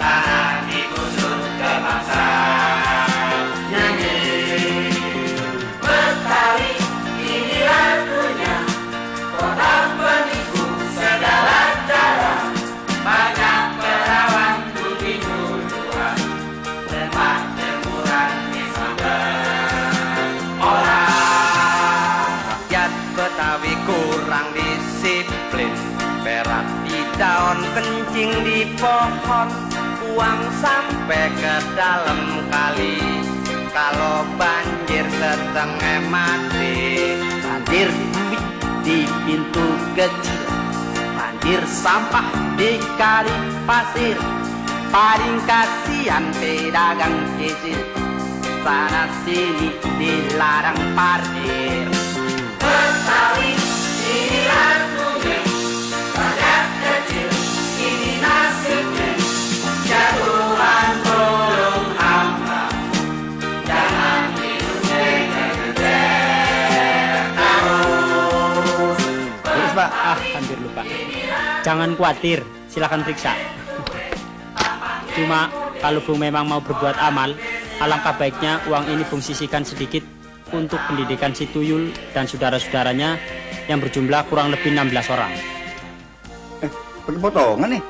tanah digusur kebangsa. Nyanyi Betawi, ini lagunya, kota penipu segala cara, banyak perawan budi duluan, lemak jemuran disambar orang. Rakyat Betawi kurang disiplin, perak di daun, kencing di pohon, uang sampai ke dalam kali. Kalau banjir setengah mati, banjir duit di pintu kecil, banjir sampah di kali pasir. Paling kasihan pedagang kecil, sana sini dilarang parkir. Betawi, ini lagunya, rakyat kecil, ini nasibnya. Jatuhan tolong hamba, jangan hidup ngejar-ngejar terus. Terus, Pak. Hampir lupa. Jangan khawatir, silakan periksa. Cuma kalau Bung memang mau berbuat amal, alangkah baiknya uang ini Bung sisihkan sedikit untuk pendidikan si Tuyul dan saudara-saudaranya yang berjumlah kurang lebih 16 orang. Pakai potongan nih.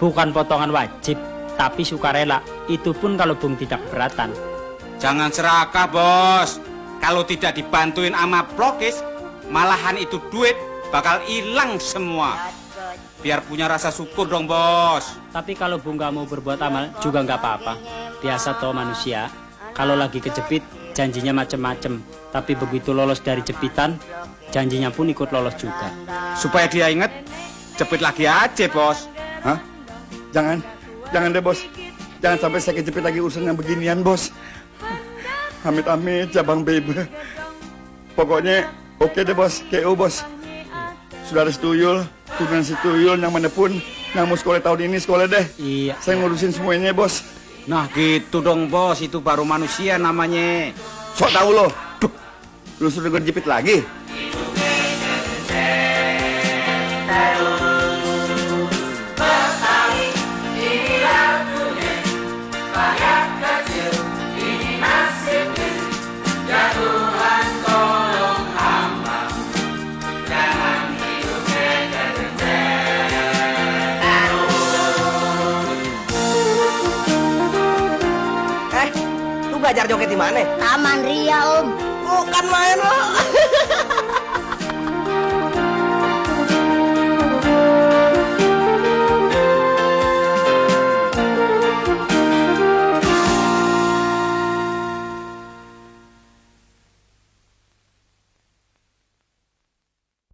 Bukan potongan wajib, tapi sukarela. Itu pun kalau Bung tidak keberatan. Jangan serakah, Bos. Kalau tidak dibantuin sama Plokis, malahan itu duit bakal hilang semua. Biar punya rasa syukur dong, Bos. Tapi kalau Bung nggak mau berbuat amal juga nggak apa-apa. Biasa toh manusia, kalau lagi kejepit janjinya macem-macem. Tapi begitu lolos dari jepitan, janjinya pun ikut lolos juga. Supaya dia inget, jepit lagi aja, Bos. Hah? Jangan deh, Bos. Jangan sampai saya kejepit lagi urusan yang beginian, Bos. Amit-amit, cabang bebe. Pokoknya oke deh, Bos. KO, Bos. Saudara Tuyul, turunan si Tuyul yang mana pun yang mau sekolah tahun ini sekolah deh. Iya. Saya ngurusin semuanya, Bos. Nah gitu dong, Bos. Itu baru manusia namanya. Sok tahu lo. Duh, lu sudah gue jepit lagi. Betawi, ini lagunya, rakyat kecil, ini nasibnya. Jatuhan tolong hamba, jangan hidup ngejar-ngejar. Lu belajar joget di mana? Taman Ria, Om. Bukan main lo.